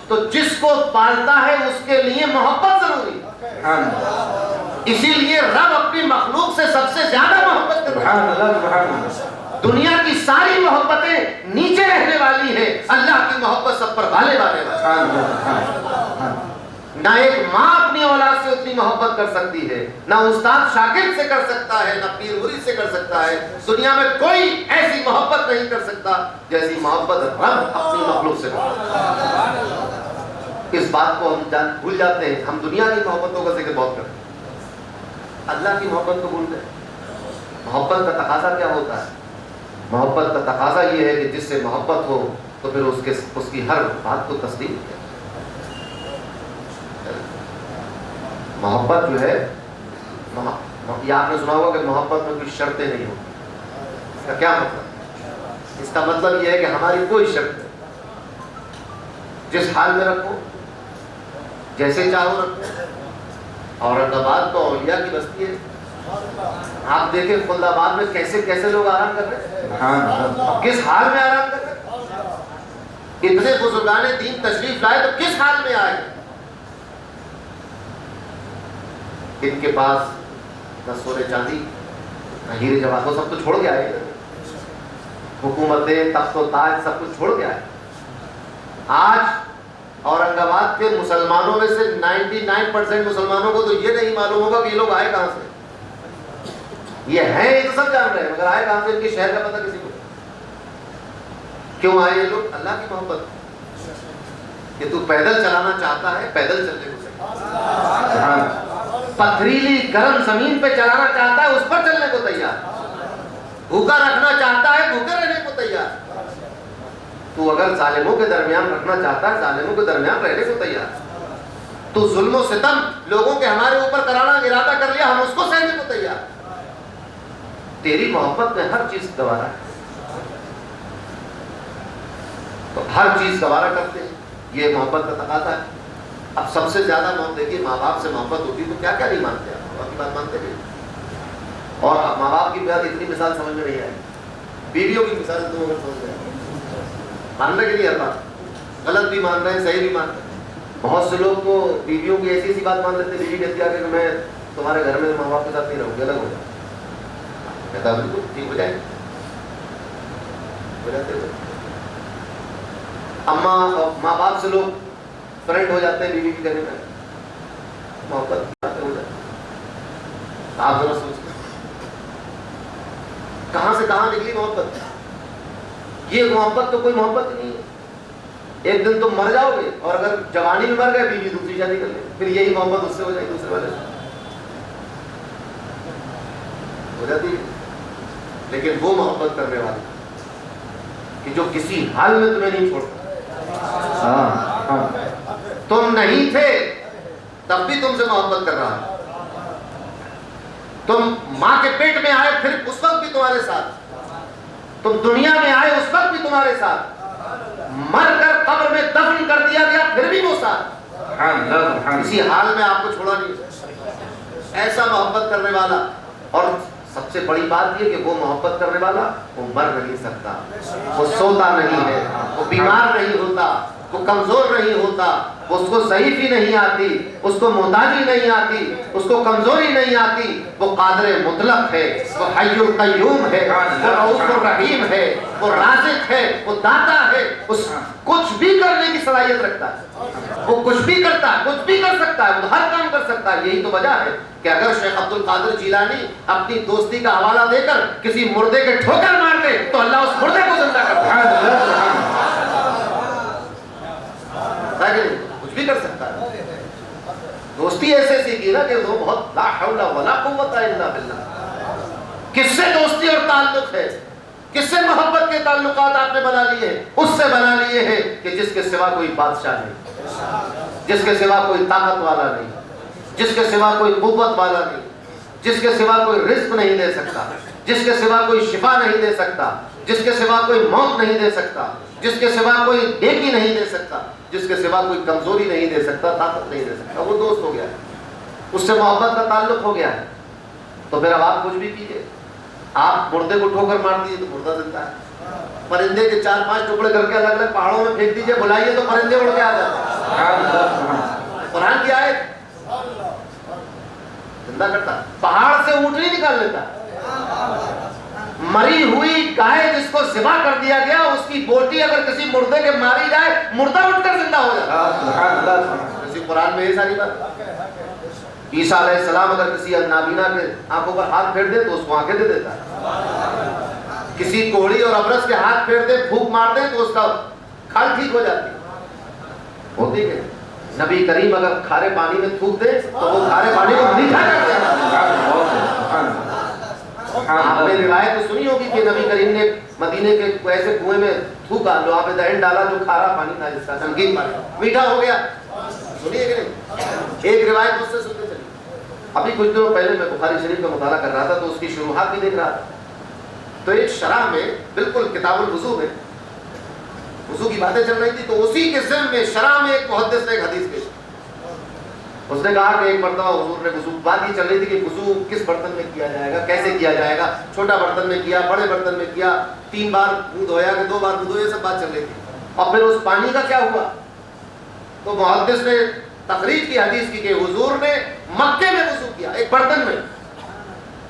تو جس کو پالتا ہے اس کے لیے محبت ضروری ہے. اسی لیے رب اپنی مخلوق سے سب سے زیادہ محبت کرتا ہے. دنیا کی ساری محبتیں نیچے رہنے والی ہیں، اللہ کی محبت سب پر غالب آنے والی ہے. نہ ایک ماں اپنی اولاد سے اتنی محبت کر سکتی ہے، نہ استاد شاگرد سے کر سکتا ہے، نہ پیر مرید سے کر سکتا ہے. دنیا میں کوئی ایسی محبت نہیں کر سکتا جیسی محبت رب اپنی مخلوق سے کرتا ہے. اس بات کو ہم بھول جاتے ہیں. ہم دنیا کی محبتوں کا ذکر بہت کرتے ہیں، اللہ کی محبت کو بھول گئے. محبت کا تقاضا کیا ہوتا ہے؟ محبت کا تقاضا یہ ہے کہ جس سے محبت ہو تو پھر اس کی ہر بات کو تسلیم کرے. محبت جو ہے، یہ آپ نے سنا ہوگا کہ محبت میں کوئی شرطیں نہیں ہوتی. اس کا کیا مطلب؟ اس کا مطلب یہ ہے کہ ہماری کوئی شرط نہیں، جس حال میں رکھو، جیسے چاہو رکھو. اورنگ آباد تو اولیاء کی بستی ہے. آپ دیکھیں خلد آباد میں کیسے کیسے لوگ آرام کر رہے ہیں، کس حال میں آرام کر رہے ہیں. اتنے بزرگان دین تشریف لائے تو کس حال میں آئے. ان کے پاس نہ سونے چاندی، نہ ہیرے جواہرات، وہ سب تو چھوڑ کے آئے. حکومتیں، تخت و تاج سب کچھ چھوڑ کے آئے. آج اورنگ آباد کے مسلمانوں میں سے 99% مسلمانوں کو تو یہ نہیں معلوم ہوگا کہ یہ لوگ آئے کہاں سے. یہ ہیں یہ تو سب جان رہے ہیں، مگر آئے کہاں سے ان کے شہر کا پتہ کسی کو. کیوں آئے یہ لوگ؟ اللہ کی محبت. کہ تو پیدل چلانا چاہتا ہے پیدل چلنے کو صحیح، پتھریلی گرم زمین پہ چلانا چاہتا ہے اس پر چلنے کو تیار، بھوکا رکھنا چاہتا ہے بھوکے رہنے کو تیار. تو اگر ظالموں کے درمیان رکھنا چاہتا ہے ظالموں کے درمیان رہنے کو تیار. تو ظلم و ستم لوگوں کے ہمارے اوپر کرانا ارادہ کر لیا، ہم اس کو سہنے کو تیار. تیری محبت میں ہر چیز گوارا ہے، تو ہر چیز گوارا کرتے ہیں. یہ محبت کا تقاضا ہے. اب سب سے زیادہ محبت دیکھیے، ماں باپ سے محبت ہوتی تو کیا کیا نہیں مانتے. آپ ماں باپ کی بات مانتے بھی، اور ماں باپ کی بات اتنی مثال سمجھ میں نہیں آئی. بیویوں کی مثال تو اگر سمجھ میں ماننا کہ نہیں، ہر بات غلط بھی مان رہے ہیں صحیح بھی مان رہے ہیں. بہت سے لوگ تو بیویوں کی ایسی ایسی بات مان لیتے ہیں. بیوی کہتی ہے کہ میں تمہارے گھر میں ماں باپ کے ساتھ نہیں رہوں گی، الگ ہو جاؤں. کہتا بالکل ٹھیک ہو جائے، ہو جاتے ہوئے اماں اور ماں باپ سے لوگ فرینڈ ہو جاتے ہیں بیوی کے کہنے میں، محبت ہو جاتی ہے۔ آپ ذرا سوچیں کہاں سے کہاں نکلی محبت؟ یہ محبت تو کوئی محبت نہیں ہے۔ ایک دن تم مر جاؤ گے اور اگر جوانی میں مر گئے بیوی دوسری شادی کر لے، پھر یہی محبت اس سے ہو جائے گی، دوسرے والے سے ہو جاتی ہے۔ لیکن وہ محبت کرنے والی کہ جو کسی حال میں تمہیں نہیں چھوڑتا، تم نہیں تھے تب بھی تم سے محبت کر رہا ہے، تم ماں کے پیٹ میں آئے پھر اس وقت بھی تمہارے ساتھ، تم دنیا میں آئے اس وقت بھی تمہارے ساتھ، مر کر قبر میں دفن کر دیا گیا پھر بھی وہ ساتھ، کسی حال میں آپ کو چھوڑا نہیں۔ ایسا محبت کرنے والا، اور سب سے بڑی بات یہ کہ وہ محبت کرنے والا وہ مر نہیں سکتا، وہ سوتا نہیں ہے، وہ بیمار نہیں ہوتا، وہ کمزور نہیں ہوتا، اس کو ضعیفی نہیں آتی، اس کو محتاجی نہیں آتی، اس کو کمزوری نہیں آتی، وہ قادر مطلق ہے، وہ حی القیوم ہے، وہ رؤوف الرحیم ہے، وہ رازق ہے، وہ داتا ہے، اس کچھ بھی کرنے کی صلاحیت رکھتا ہے، وہ کچھ بھی کرتا ہے، کچھ بھی کر سکتا ہے، وہ ہر کام کر سکتا ہے۔ یہی تو وجہ ہے کہ اگر شیخ عبد القادر جیلانی اپنی دوستی کا حوالہ دے کر کسی مردے کے ٹھوکر مار دے تو اللہ اس مردے کو زندہ کرتا ہے، کچھ بھی کر سکتا ہے۔ دوستی ایسے سیکھی نا کہ وہ بہت لا حول ولا قوت الا باللہ۔ کس سے دوستی اور تعلق ہے، کس سے محبت کے تعلقات آپ نے بنا لیے؟ اس سے بنا لیے ہیں کہ جس کے سوا کوئی بادشاہ نہیں، جس کے سوا کوئی طاقت والا نہیں، جس کے سوا کوئی قوت والا نہیں، جس کے سوا کوئی رزق نہیں دے سکتا، جس کے سوا کوئی شفا نہیں دے سکتا، جس کے سوا کوئی موت نہیں دے سکتا، جس کے سوا کوئی نیکی نہیں دے سکتا، جس کے سوا کوئی کمزوری نہیں دے سکتا، طاقت نہیں دے سکتا، وہ دوست ہو گیا ہے، اس سے محبت کا تعلق ہو گیا ہے۔ تو پھر اب آپ کچھ بھی کیجئے، آپ مردے کو ٹھوکر مار دیجیے تو مردہ زندہ ہے، پرندے کے 4-5 ٹکڑے کر کے الگ الگ پہاڑوں میں پھینک دیجیے، بلائیے تو پرندے اڑ کے آ جاتے ہیں۔ قرآن کی آیت زندہ کرتا، پہاڑ سے اونٹنی نکال لیتا، مری ہوئی گائے جس کو ذبح کر دیا گیا اس کی بوٹی اگر کسی مردے کے ماری جائے مردہ اٹھ کر زندہ ہو جاتا ہے۔ اسی قرآن میں یہ ساری بات۔ عیسیٰ علیہ السلام اگر کسی نابینا کے آنکھوں پر ہاتھ پھیر دے تو اس کو آنکھیں دے دیتا ہے، کسی کوڑی اور ابرص کے ہاتھ پھیر دے پھونک مار دے تو اس کا کھال ٹھیک ہو جاتی ہوتی ہے۔ نبی کریم اگر کھارے پانی میں تھوک دے تو وہ کھارے پانی کو میٹھا کر دیتا ہے۔ آپ نے روایت تو سنی ہوگی کہ نبی کریم نے مدینے کے ایسے کنویں میں تھوکا، لعاب دہن ڈالا جو کھارا پانی تھا جس کا نمکین پانی میٹھا ہو گیا، سنیے کہ نہیں؟ ایک روایت اس سے سنتے چلی۔ ابھی کچھ دنوں پہلے میں بخاری شریف کا مطالعہ کر رہا تھا تو اس کی شروحات بھی دیکھ رہا تھا، تو ایک شرح میں بالکل کتاب الوضو میں وضو کی باتیں چل رہی تھی، تو اسی کے ضمن میں شرح میں ایک محدث نے ایک حدیث پیش کی۔ اس نے کہا کہ ایک مرتبہ حضور نے وضو، بات یہ چل رہی تھی کہ وضو کس برتن میں کیا جائے گا، کیسے کیا جائے گا، چھوٹا برتن میں کیا، بڑے برتن میں کیا، 3 بار منہ دھویا کہ 2 بار منہ دھویا، یہ سب بات چل رہی تھی۔ اور پھر اس پانی کا کیا ہوا؟ تو محدث نے تخریج کی حدیث کی کہ حضور نے مکے میں وضو کیا ایک برتن میں،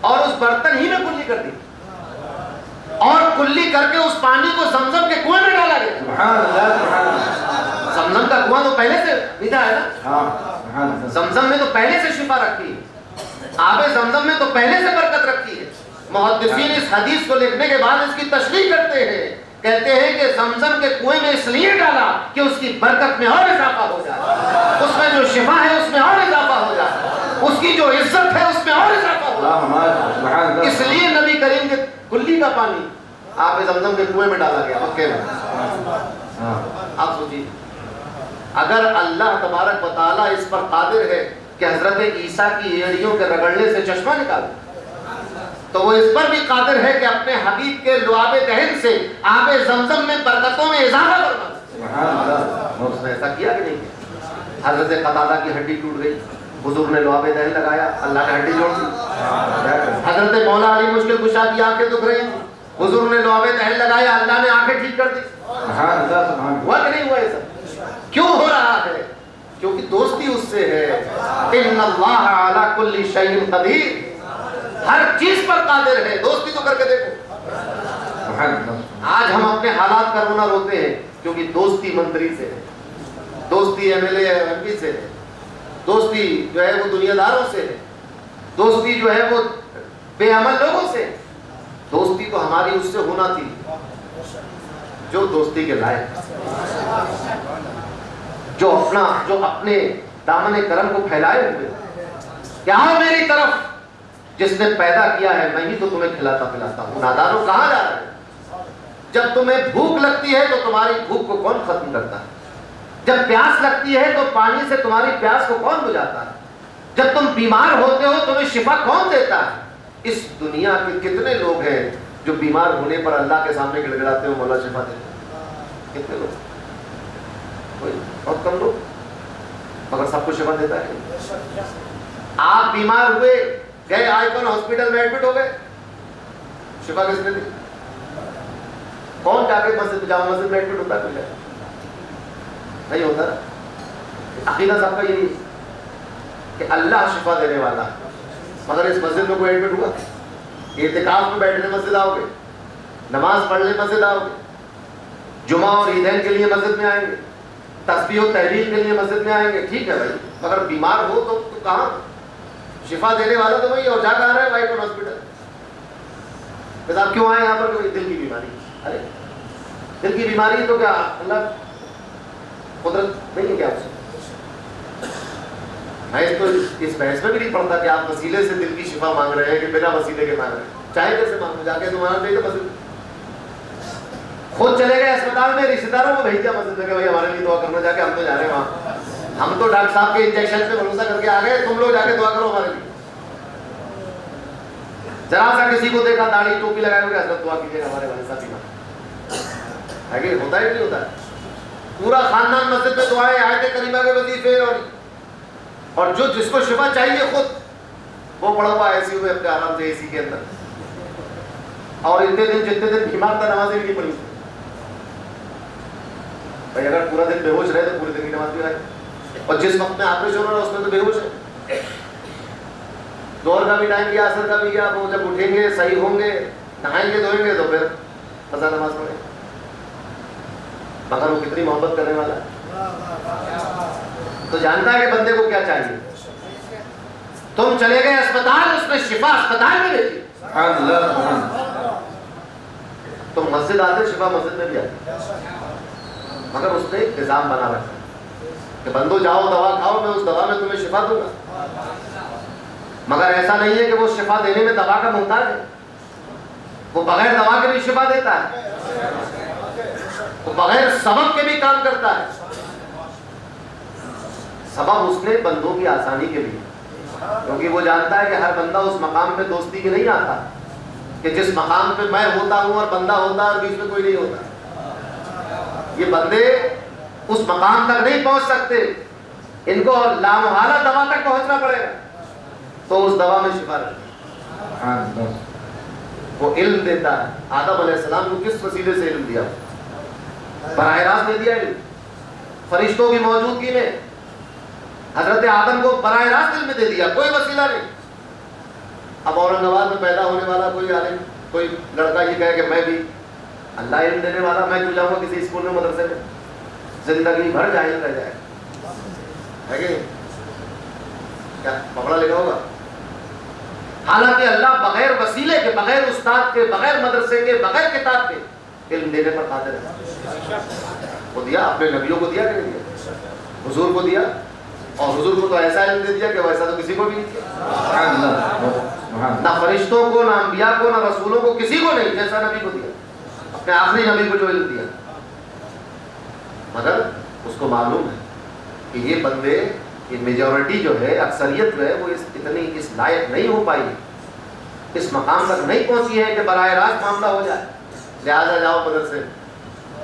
اور اس برتن ہی میں کلی کر دی، اور کلی کر کے اس پانی کو زمزم کے کنویں میں ڈالا گیا۔ زمزم کا کنواں تو پہلے سے میٹھا ہے نا، زمزم میں تو پہلے سے شفا رکھی ہے، آب زمزم میں تو پہلے سے برکت رکھی ہے۔ محدثین اس حدیث کو لکھنے کے بعد اس کی تشریح کرتے ہیں، کہتے ہیں کہ زمزم کے کنویں میں اس لیے ڈالا کہ اس کی برکت میں اور اضافہ ہو جائے، اس میں جو شفا ہے اس میں اور اضافہ ہو جائے، اس کی جو عزت ہے اس میں اور اضافہ ہو جائے۔ اس لیے نبی کریم کے کلی کا پانی آب زمزم کے کنویں میں ڈالا گیا مکے میں۔ آپ سوچیے اگر اللہ تبارک و تعالیٰ اس پر قادر ہے کہ حضرت عیسیٰ کی ایڑیوں کے رگڑنے سے چشمہ نکالے، تو وہ اس پر بھی قادر ہے کہ اپنے حبیب کے لعاب دہن سے آب زمزم میں برکتوں میں اضافہ فرما۔ اس نے ایسا کیا کہ نہیں کیا؟ حضرت قتادہ کی ہڈی ٹوٹ گئی، حضور نے لعاب دہن لگایا، اللہ نے ہڈی جوڑ دی۔ حضرت مولا علی مشکل کشا کی آنکھیں دکھ رہی تھیں، حضور نے لعاب دہن لگایا، اللہ نے آنکھیں ٹھیک کر دی۔ ہوا کہ نہیں ہوا یہ سب؟ کیوں ہو رہا ہے؟ کیونکہ دوستی اس سے ہے۔ ان اللہ علی کل شیء قدیر، ہر چیز پر قادر ہے، دوستی تو کر کے دیکھو۔ آج ہم اپنے حالات کا رونا روتے ہیں، کیونکہ دوستی منتری سے ہے، دوستی M L A M P سے ہے، دوستی جو ہے وہ دنیا داروں سے ہے، دوستی جو ہے وہ بے عمل لوگوں سے. دوستی تو ہماری اس سے ہونا تھی جو دوستی کے لائق، جو اپنے دامن کرم کو پھیلائے ہوئے کہ آؤ میری طرف، جس نے پیدا کیا ہے میں ہی تو تمہیں کھلاتا پلاتا ہوں. نادانوں کہاں جا رہے ہیں؟ جب تمہیں بھوک لگتی ہے تو تمہاری بھوک کو کون ختم کرتا ہے؟ جب پیاس لگتی ہے تو پانی سے تمہاری پیاس کو کون بجھاتا ہے؟ جب تم بیمار ہوتے ہو تمہیں شفا کون دیتا ہے؟ اس دنیا کے کتنے لوگ ہیں جو بیمار ہونے پر اللہ کے سامنے گڑ گڑاتے ہو مولا شفا دیتے ہیں؟ کتنے لوگ؟ کوئی بہت کم لوگ، مگر سب کو شفا دیتا ہے. آپ بیمار ہوئے، گئے آئیکن ہاسپٹل میں ایڈمٹ ہو گئے، شفا کس نے دی؟ کون جا کے مسجد جامع مسجد میں ایڈمٹ ہوتا ہے؟ کوئی نہیں ہوتا. عقیدہ صاحب کا یہی کہ اللہ شفا دینے والا، مگر اس مسجد میں کوئی ایڈمٹ ہوا؟ اعتکاف میں بیٹھنے مسجد آؤ گے، نماز پڑھنے مسجد آؤ گے، جمعہ اور عیدین کے لیے مسجد میں آئیں گے، تسبیح و تحلیل کے لیے مسجد میں آئیں گے، ٹھیک ہے بھائی، مگر بیمار ہو تو کہاں؟ شفا دینے والا تو وہی، اور جا کر آ رہے ہیں وائٹ ہاسپٹل. آپ کیوں آئے یہاں پر؟ کوئی دل کی بیماری. ارے دل کی بیماری تو کیا اللہ قدرت نہیں ہے کیا اس سے؟ میں تو اس بحث میں بھی نہیں پڑھتا کہ آپ وسیلے سے دل کی شفا مانگ رہے ہیں کہ بنا وسیلے کے مانگ رہے ہیں. چاہے کیسے مانگو، جا کے تمہارا چاہیے مسجد. خود چلے گئے اسپتال میں، رشتے داروں کو بھیج دیا مسجد میں کہ بھائی ہمارے لیے دعا کرنا. جا کے ہم تو جا رہے ہیں وہاں، ہم تو ڈاکٹر صاحب کے انجیکشن پہ بھروسہ کر کے آ گئے، تم لوگ جا کے دعا کرو ہمارے لیے. ذرا سا کسی کو دیکھا داڑھی ٹوپی لگائے ہوئے، حضرت دعا کیجیے ہمارے والد صاحب بیمار ہے. کہ ہوتا ہے نہیں ہوتا ہے؟ پورا خاندان مسجد میں دعائیں، آیت کریمہ کے وظیفے، اور جو جس کو شفا چاہیے خود وہ پڑا ہوا آئی سی یو میں اپنے آرام سے اے سی کے اندر. اور اتنے دن جتنے دن بیمار تھا نمازیں بھی نہیں پڑھی بھائی. اگر پورا دن بے ہوش رہے تو پورے دن کی نماز بھی آئے. اور جس وقت میں آپریشن ہو رہا ہے اس میں تو بے ہوش ہے. دور کا بھی ٹائم گیا، اثر کا بھی گیا. وہ جب اٹھیں گے، صحیح ہوں گے، نہائیں گے دھوئیں گے تو پھر قضا نماز پڑھیں. مگر وہ کتنی محبت کرنے والا ہے، تو جانتا ہے کہ بندے کو کیا چاہیے. تم چلے گئے اسپتال، اس نے شفا اسپتال میں دے دی. تم مسجد آتے، شفا مسجد میں بھی آتی، مگر اس نے ایک نظام بنا رکھا کہ بندو جاؤ دوا کھاؤ، میں اس دوا میں تمہیں شفا دوں گا. مگر ایسا نہیں ہے کہ وہ شفا دینے میں دوا کا محتاج ہے. وہ بغیر دوا کے بھی شفا دیتا ہے، وہ بغیر سبب کے بھی کام کرتا ہے. سبب اس نے بندوں کی آسانی کے لیے، کیونکہ وہ جانتا ہے کہ ہر بندہ اس مقام پہ دوستی کے نہیں آتا کہ جس مقام پہ میں ہوتا ہوں اور بندہ ہوتا ہے اور بیچ میں کوئی نہیں ہوتا. یہ بندے اس مقام تک نہیں پہنچ سکتے، ان کو لامحالہ دوا تک پہنچنا پڑے گا. تو اس دوا میں شفا رہتی ہے. وہ علم دیتا ہے. آدم علیہ السلام کو کس وسیلے سے علم دیا؟ براہ راست دے دیا علم. فرشتوں کی موجودگی میں حضرت آدم کو براہ راست علم دے دیا، کوئی وسیلہ نہیں. اب اورنگ آباد میں پیدا ہونے والا کوئی عالم، کوئی لڑکا یہ کہے کہ میں بھی اللہ علم دینے والا، میں کیوں جاؤں گا کسی اسکول میں مدرسے میں؟ زندگی بھر جاہل رہ جائے ہے کہ کیا پکڑا لے گا ہوگا. حالانکہ اللہ بغیر وسیلے کے، بغیر استاد کے، بغیر مدرسے کے، بغیر کتاب کے علم دینے پر قادر ہے. وہ دیا، اپنے نبیوں کو دیا کہ نہیں دیا؟ حضور کو دیا، اور حضور کو تو ایسا علم دے دیا کہ ویسا تو کسی کو بھی نہیں دیا. نہ فرشتوں کو، نہ انبیاء کو، نہ رسولوں کو، کسی کو نہیں جیسا نبی کو دیا. اپنے آخری نبی کو جو علم دیا، مگر اس کو معلوم ہے کہ یہ بندے، یہ میجورٹی جو ہے، اکثریت جو ہے، وہ اتنی اس لائق نہیں ہو پائی، اس مقام تک نہیں پہنچی ہے کہ براہ راست معاملہ ہو جائے. لہٰذا جاؤ مدرسے.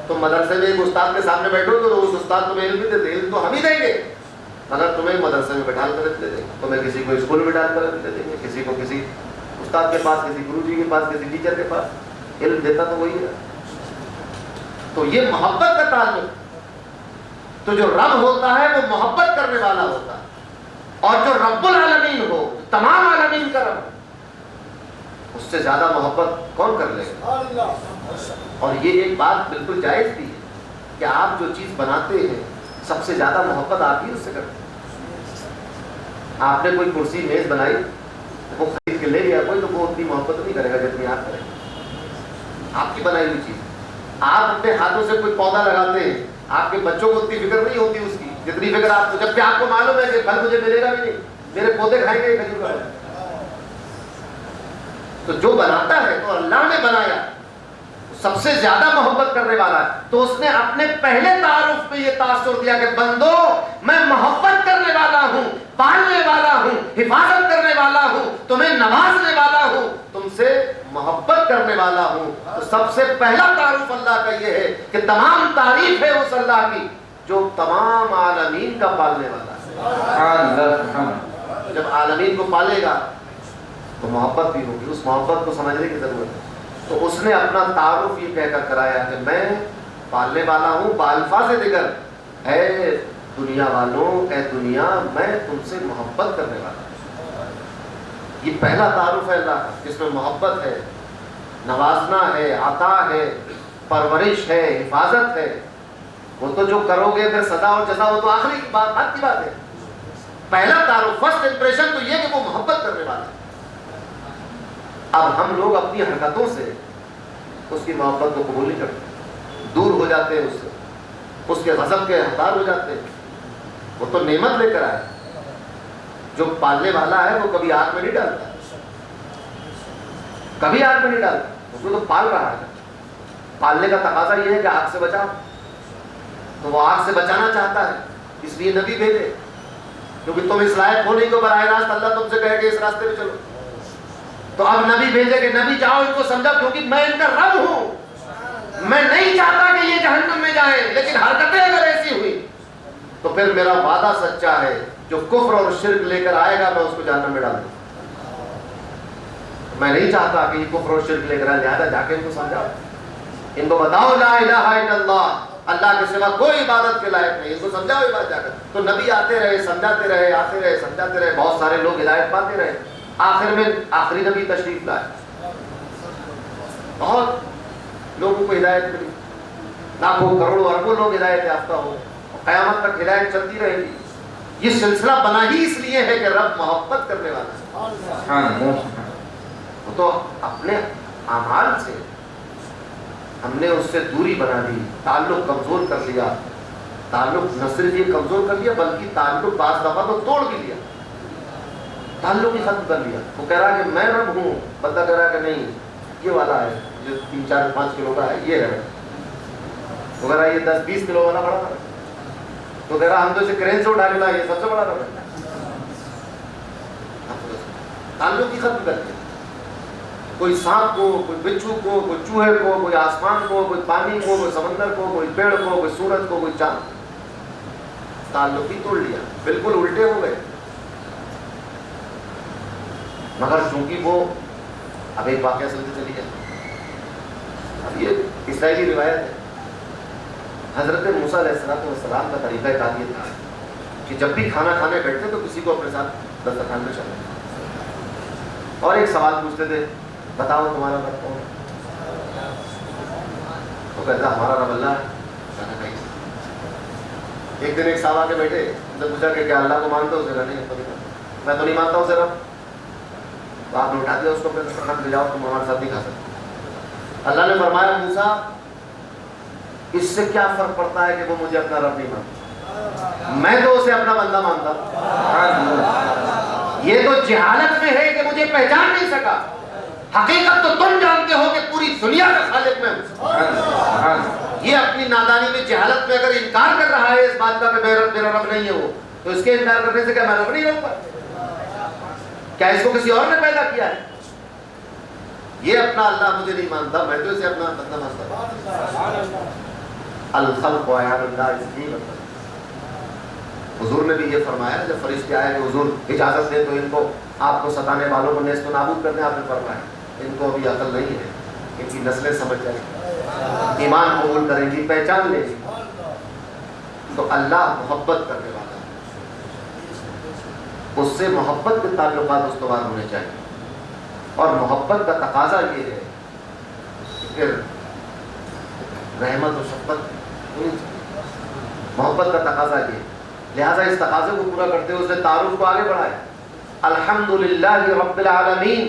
تم مدرسے میں ایک استاد کے سامنے بیٹھو تو اس استاد تمہیں علم بھی دے دے. علم تو ہم ہی دیں گے، مگر تمہیں مدرسے میں بٹھا کر دے دیں گے. تمہیں کسی کو اسکول میں بٹھا کر دے دیں گے، کسی کو کسی استاد کے پاس، کسی گرو جی کے پاس، کسی ٹیچر کے پاس. علم دیتا تو وہی ہے. تو یہ محبت کا تعلق. تو جو رب ہوتا ہے وہ محبت کرنے والا ہوتا ہے، اور جو رب العالمین ہو، تمام عالمین کا رب، اس سے زیادہ محبت کون کر لے گا؟ اور یہ ایک بات بالکل جائز بھی ہے کہ آپ جو چیز بناتے ہیں سب سے زیادہ محبت آپ ہی اس سے کرتے ہیں. آپ نے کوئی کرسی میز بنائی, وہ خرید کے لے گیا کوئی, تو وہ اتنی محبت نہیں کرے گا جتنی آپ کریں. آپ کی بنائی ہوئی چیز. آپ اپنے ہاتھوں سے کوئی پودا لگاتے ہیں, آپ کے بچوں کو اتنی فکر نہیں ہوتی اس کی جتنی فکر آپ کو, جبکہ آپ کو معلوم ہے کہ پھل مجھے ملے گا بھی نہیں, میرے پودے کھائیں گے کھجور کا. تو جو بناتا ہے تو اللہ نے بنایا, سب سے زیادہ محبت کرنے والا ہے. تو اس نے اپنے پہلے تعارف میں یہ تاثر دیا کہ بندو میں محبت کرنے والا ہوں, پالنے والا ہوں, حفاظت کرنے والا ہوں, تمہیں نوازنے والا ہوں, تم سے محبت کرنے والا ہوں. تو سب سے پہلا تعارف اللہ کا یہ ہے کہ تمام تعریف ہے اس اللہ کی جو تمام عالمین کا پالنے والا ہے. جب عالمین کو پالے گا تو محبت بھی ہوگی, اس محبت کو سمجھنے کی ضرورت ہے. تو اس نے اپنا تعارف یہ کہہ کر کرایا کہ میں پالنے والا ہوں بالفاظ دیگر, اے دنیا والوں, اے دنیا میں تم سے محبت کرنے والا ہوں. یہ پہلا تعارف ہے اللہ کا جس میں محبت ہے, نوازنا ہے, عطا ہے, پرورش ہے, حفاظت ہے. وہ تو جو کرو گے پھر سزا اور جزا وہ تو آخری بات کی بات ہے. پہلا تعارف, فرسٹ امپریشن تو یہ کہ وہ محبت کرنے والا ہے. اب ہم لوگ اپنی حرکتوں سے اس کی محبت کو قبول نہیں کرتے, دور ہو جاتے ہیں اس سے, اس کے غضب کے حقدار ہو جاتے ہیں. وہ تو نعمت لے کر آئے, جو پالنے والا ہے وہ کبھی آگ میں نہیں ڈالتا, کبھی آگ میں نہیں ڈالتا, اس کو تو پال رہا ہے. پالنے کا تقاضا یہ ہے کہ آگ سے بچاؤ, تو وہ آگ سے بچانا چاہتا ہے, اس لیے نبی بھیجے, کیونکہ تم اس لائق ہو نہیں تو براہ راست اللہ تم سے کہے کہ اس راستے پہ چلو. تو اب نبی بھیجے کہ نبی جاؤ ان کو سمجھا, کیونکہ میں ان کا رب ہوں, میں نہیں چاہتا کہ یہ جہنم میں جائے, لیکن حرکتیں اگر ایسی ہوئی تو پھر میرا وعدہ سچا ہے, جو کفر اور شرک لے کر آئے گا میں اس کو جہنم میں ڈال دوں. میں نہیں چاہتا کہ یہ کفر اور شرک لے کر آئے, لہٰذا جا کے ان کو سمجھاؤ, ان کو بتاؤ لا الہ الا اللہ, اللہ کے سوا کوئی عبادت کے لائق نہیں, ان کو سمجھاؤ یہ بات جا کر. تو نبی آتے رہے, سمجھاتے رہے, آتے رہے, سمجھاتے رہے, بہت سارے لوگ ہدایت پاتے رہے. آخر میں آخری نبی تشریف لائے, بہت لوگوں کو ہدایت ملی, لاکھوں کروڑوں اربوں لوگ ہدایت یافتہ ہو, قیامت تک ہدایت چلتی رہے گی. یہ سلسلہ بنا ہی اس لیے ہے کہ رب محبت کرنے والا ہے. وہ تو اپنے اعمال سے ہم نے اس سے دوری بنا دی, تعلق کمزور کر لیا. تعلق نہ صرف یہ کمزور کر لیا بلکہ تعلق بعض دفعہ تو توڑ بھی لیا, تعلق ہی ختم کر لیا. وہ کہہ رہا کہ میں رب ہوں, بندہ کہہ رہا کہ نہیں یہ والا ہے جو 3-4-5 کلو کا ہے, یہ ہے. وہ کہہ رہا یہ 10-20 کلو والا بڑا ہے, تو کہہ رہا ہم تو اسے کرین سے اٹھا کے لائے, یہ سب سے بڑا رب ہے. تعلق ہی ختم کر دیا. کوئی سانپ کو, کوئی بچھو کو, کوئی چوہے کو, کوئی آسمان کو, کوئی پانی کو, کوئی سمندر کو, کوئی پیڑ کو, کوئی سورج کو, کوئی چاند, تعلق ہی توڑ لیا, بالکل الٹے ہو گئے. مگر چونکہ وہ اب ایک واقعہ سنتے چلی ہے. اب یہ اسرائیلی روایت ہے, حضرت موسیٰ علیہ السلام کا طریقہ کار یہ تھا کہ جب بھی کھانا کھانے بیٹھتے تو کسی کو اپنے ساتھ دسترخوان میں چلے اور ایک سوال پوچھتے تھے, بتاؤ تمہارا رب کون ہے؟ تو کہتا ہمارا رب اللہ ہے. ایک دن ایک صاحب آ کے بیٹھے, ان سے پوچھا کہ کیا اللہ کو مانتے ہو؟ اسے کہا نہیں, میں تو نہیں مانتا ہوں اسے رب. تو آپ نے اٹھا دیا اس کو, پھر لے جاؤ, تم ہمارے ساتھ نہیں کھا سکتے. اللہ نے فرمایا موسیٰ اس سے کیا فرق پڑتا ہے کہ وہ مجھے اپنا رب نہیں مانتا, میں تو اسے اپنا بندہ مانتا ہوں. یہ تو جہالت میں ہے کہ مجھے پہچان نہیں سکا, حقیقت تو تم جانتے ہو کہ پوری دنیا کا خالق میں ہوں. یہ اپنی نادانی میں جہالت میں اگر انکار کر رہا ہے اس بات کا کہ میرا رب نہیں ہے وہ, تو اس کے انکار کرنے سے کیا میں رب نہیں رہوں گا؟ کیا اس کو کسی اور نے پیدا کیا ہے؟ یہ اپنا اللہ مجھے نہیں مانتا, میں تو اسے اپنا بندہ مانتا ہوں. الخلق و عیال اللہ, اس نہیں مطلب. حضور نے بھی یہ فرمایا جب فرشتے آئے کہ حضور اجازت دیں تو ان کو, آپ کو ستانے والوں کو نیست و نابود کرنے, آپ نے فرمایا ان کو ابھی عقل نہیں ہے, ان کی نسلیں سمجھ جائیں گی, ایمان قبول کریں گی, پہچان لیں گی. تو اللہ محبت کرنے والا ہے, اس سے محبت کے تعلقات استوار ہونے چاہیے. اور محبت کا تقاضا یہ ہے کہ پھر رحمت و شفقت محبت کا تقاضا یہ، لہٰذا اس تقاضے کو پورا کرتے ہوئے اس نے تعارف کو آگے بڑھایا، الحمدللہ رب العالمین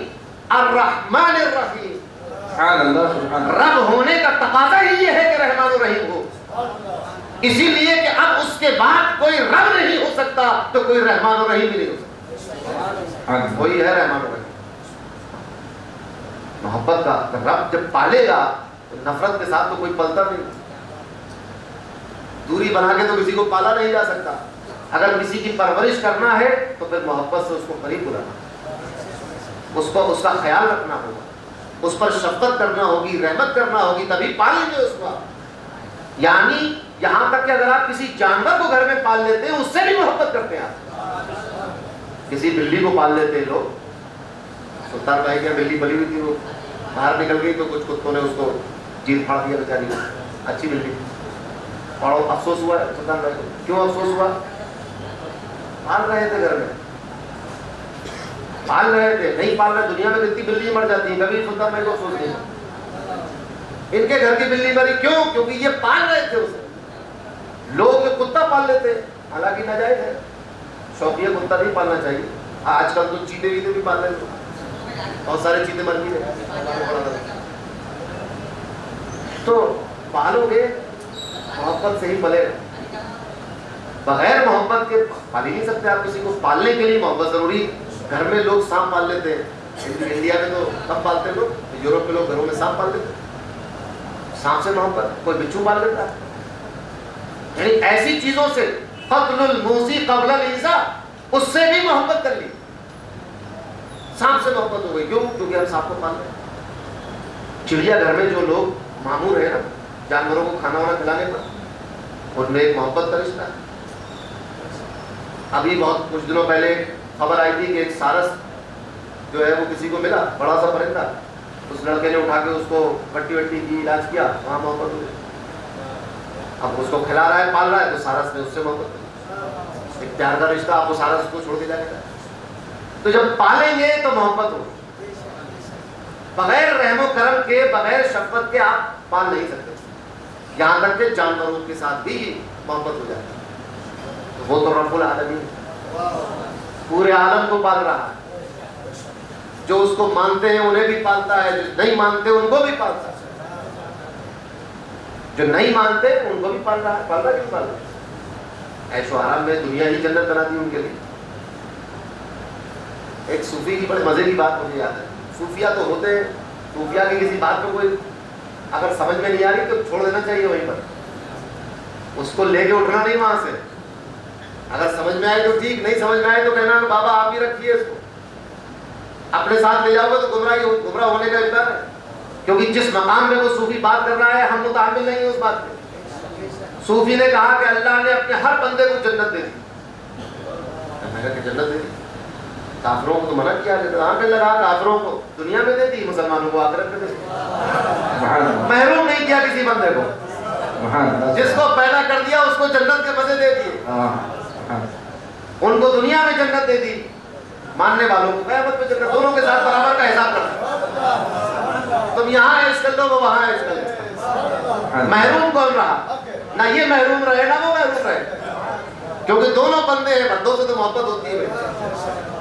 الرحمن الرحیم۔ رب ہونے کا تقاضا ہی یہ ہے کہ رحمان الرحیم ہو، اسی لیے کہ اب اس کے بعد کوئی رب نہیں ہو سکتا تو کوئی رحمان الرحیم بھی نہیں ہو سکتا، وہی ہے رحمان الرحیم۔ محبت کا رب جب پالے گا تو نفرت کے ساتھ تو کوئی پلتا نہیں، دوری بنا کے تو کسی کو پالا نہیں جا سکتا۔ اگر کسی کی پرورش کرنا ہے تو پھر محبت سے اس کو قریب بلانا، اس کا خیال رکھنا ہوگا، اس پر شفقت کرنا ہوگی، رحمت کرنا ہوگی، تبھی پالیں گے اس کو۔ یعنی یہاں تک کہ اگر آپ کسی جانور کو گھر میں پال لیتے ہیں اس سے بھی محبت کرتے ہیں آپ۔ کسی بلی کو پال لیتے ہیں لوگ، سلطان بھائی کی بلی پلی ہوئی تھی، وہ باہر نکل گئی تو کچھ کتوں نے اس کو چیر پھاڑ دیا بیچاری کو، اچھی بلی، اور افسوس ہوا ہے سلطان بھائی کو۔ کیوں افسوس ہوا؟ پال رہے تھے گھر میں، پال رہے تھے، نہیں پال رہے، دنیا میں کتنی بلی مر جاتی ہیں، کبھی سلطان بھائی کو افسوس نہیں۔ ان کے گھر کی بلی مری کیوں؟ کیونکہ یہ پال رہے تھے اسے۔ لوگ کتا پال لیتے، حالانکہ ناجائز ہے، شوقیہ کتا نہیں پالنا چاہیے۔ آج کل تو چیتے ویتے بھی پال لیتے، بہت سارے چیتے مر بھی رہے۔ تو پالو گے محبت سے ہی پلے گا، بغیر محبت کے پال ہی نہیں سکتے آپ کسی کو۔ پالنے کے لیے محبت ضروری۔ گھر میں لوگ سانپ پال لیتے ہیں، انڈیا میں تو کم پالتے لوگ، یورپ کے لوگ گھروں میں سانپ پال لیتے ہیں، سانپ سے محبت۔ کوئی بچھو پال لیتا ہے، یعنی ایسی چیزوں سے، قتل الموسی قبل الایذاء، اس سے بھی محبت کر لی، سانپ سے محبت ہو گئی۔ کیوں؟ کیونکہ ہم سانپ کو پال رہے ہیں۔ چڑیا گھر میں جو لوگ مامور ہیں نا جانوروں کو کھانا وانا کھلانے پر، ان میں ایک محبت کا رشتہ ہے۔ ابھی بہت کچھ دنوں پہلے خبر آئی تھی کہ ایک سارس جو ہے وہ کسی کو ملا، بڑا سا پرندہ، اس لڑکے نے اٹھا کے اس کو پٹی وٹی کی، علاج کیا، وہاں محبت ہو گئی۔ اب اس کو کھلا رہا ہے، پال رہا ہے، تو سارس نے اس سے محبت کی، ایک پیار کا رشتہ، آپ کو سارس کو چھوڑ کے جائے گا۔ تو جب پالیں گے تو محبت ہو، بغیر رحم و کرم کے، بغیر شفقت کے آپ پال نہیں سکتے۔ یہاں تک کہ جانوروں کے ساتھ بھی محبت ہو جاتی ہے۔ وہ تو رب العالمین پورے عالم کو پال رہا ہے، جو اس کو مانتے ہیں انہیں بھی پالتا ہے، جو نہیں مانتے ان کو بھی پالتا ہے، جو نہیں مانتے ان کو بھی پال رہا ہے۔ پال رہا ہے کیوں پال رہا ہے؟ عیش و آرام میں دنیا ہی جنت بنا دی ان کے لیے۔ ایک صوفی کی بڑے مزے کی بات مجھے یاد ہے، صوفیہ تو ہوتے ہیں، صوفیہ کی کسی بات کو کوئی اگر سمجھ میں نہیں آ رہی تو چھوڑ دینا چاہیے وہیں پر، اس کو لے کے اٹھنا نہیں وہاں سے۔ اگر سمجھ میں آئے تو ٹھیک، نہیں سمجھ میں آئے تو کہنا کہ بابا آپ ہی رکھیے اس کو، اپنے ساتھ لے جاؤ گے تو گمراہ ہونے کا امکان ہے، کیونکہ جس مقام میں وہ صوفی بات کر رہا ہے ہم متعامل نہیں ہیں اس بات پہ۔ صوفی نے کہا کہ اللہ نے اپنے ہر بندے کو جنت دے دی، میں کہا کہ جنت دے دی، کافروں کو تو منع کیا جاتا، ہاں کہ لگا کافروں کو دنیا میں دے دی، مسلمانوں کو آخرت میں دے دی، محروم نہیں کیا کسی بندے کو، جس کو پیدا کر دیا اس کو جنت کے مزے دے دیے، ان کو دنیا میں جنت دے دی، ماننے والوں کو قیامت میں جنت، دونوں کے ساتھ برابر کا حساب کرنا۔ تم یہاں عیش کر لو وہ وہاں عیش کر لو، محروم کون رہا؟ نہ یہ محروم رہے نہ وہ محروم رہے، کیونکہ دونوں بندے ہیں، بندوں سے تو محبت ہوتی ہے۔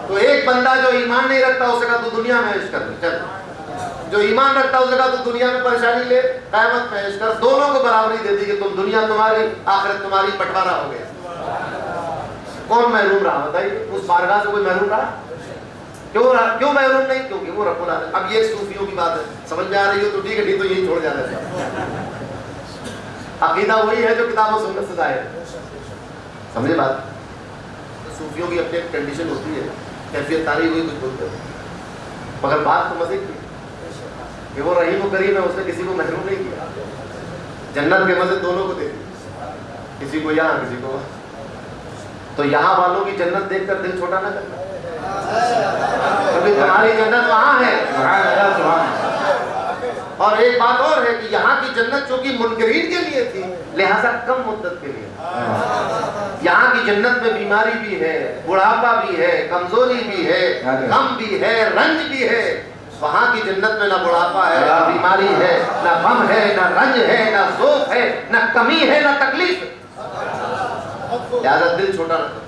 تو ایک بندہ جو ایمان نہیں رکھتا اسے کہا تو دنیا میں عیش کر لے، چل، جو ایمان رکھتا اسے کہا تو دنیا میں پریشانی لے، قیامت میں عیش کر، دونوں کو برابری دے دی کہ تم دنیا تمہاری آخرت تمہاری، بٹوارا ہو گیا۔ کون محروم رہا بتائیے؟ اس بارگاہ سے کوئی محروم رہا؟ کیوں محروم نہیں؟ کیونکہ وہ رب العالمین۔ اب یہ صوفیوں کی بات ہے، سمجھ میں آ رہی ہو تو ٹھیک ہے، نہیں تو یہی چھوڑ جانا ہے۔ عقیدہ وہی ہے جو کتاب و سنت سے ظاہر ہے، سمجھے بات؟ صوفیوں کی اپنی کنڈیشن ہوتی ہے، کیفیت تاریخ ہوئی کچھ بولتے ہیں، مگر بات تو مزے کی کہ وہ رحیم و کریم ہے، اس نے کسی کو محروم نہیں کیا، جنت کے مزے دونوں کو دے دی، کسی کو یہاں کسی کو وہاں۔ تو یہاں والوں کی جنت دیکھ کر دل چھوٹا نہ کرنا، کیونکہ تمہاری جنت وہاں ہے۔ اور ایک بات اور ہے کہ یہاں کی جنت چونکہ منکرین کے لیے تھی لہذا کم مدت کے لیے، یہاں کی جنت میں بیماری بھی ہے، بڑھاپا بھی ہے، کمزوری بھی ہے، غم بھی ہے، رنج بھی ہے، وہاں کی جنت میں نہ بڑھاپا ہے، نہ بیماری ہے، نہ غم ہے، نہ رنج ہے، نہ ذوق ہے، نہ کمی ہے، نہ تکلیف ہے۔ لہٰذا دل چھوٹا نہ کرو،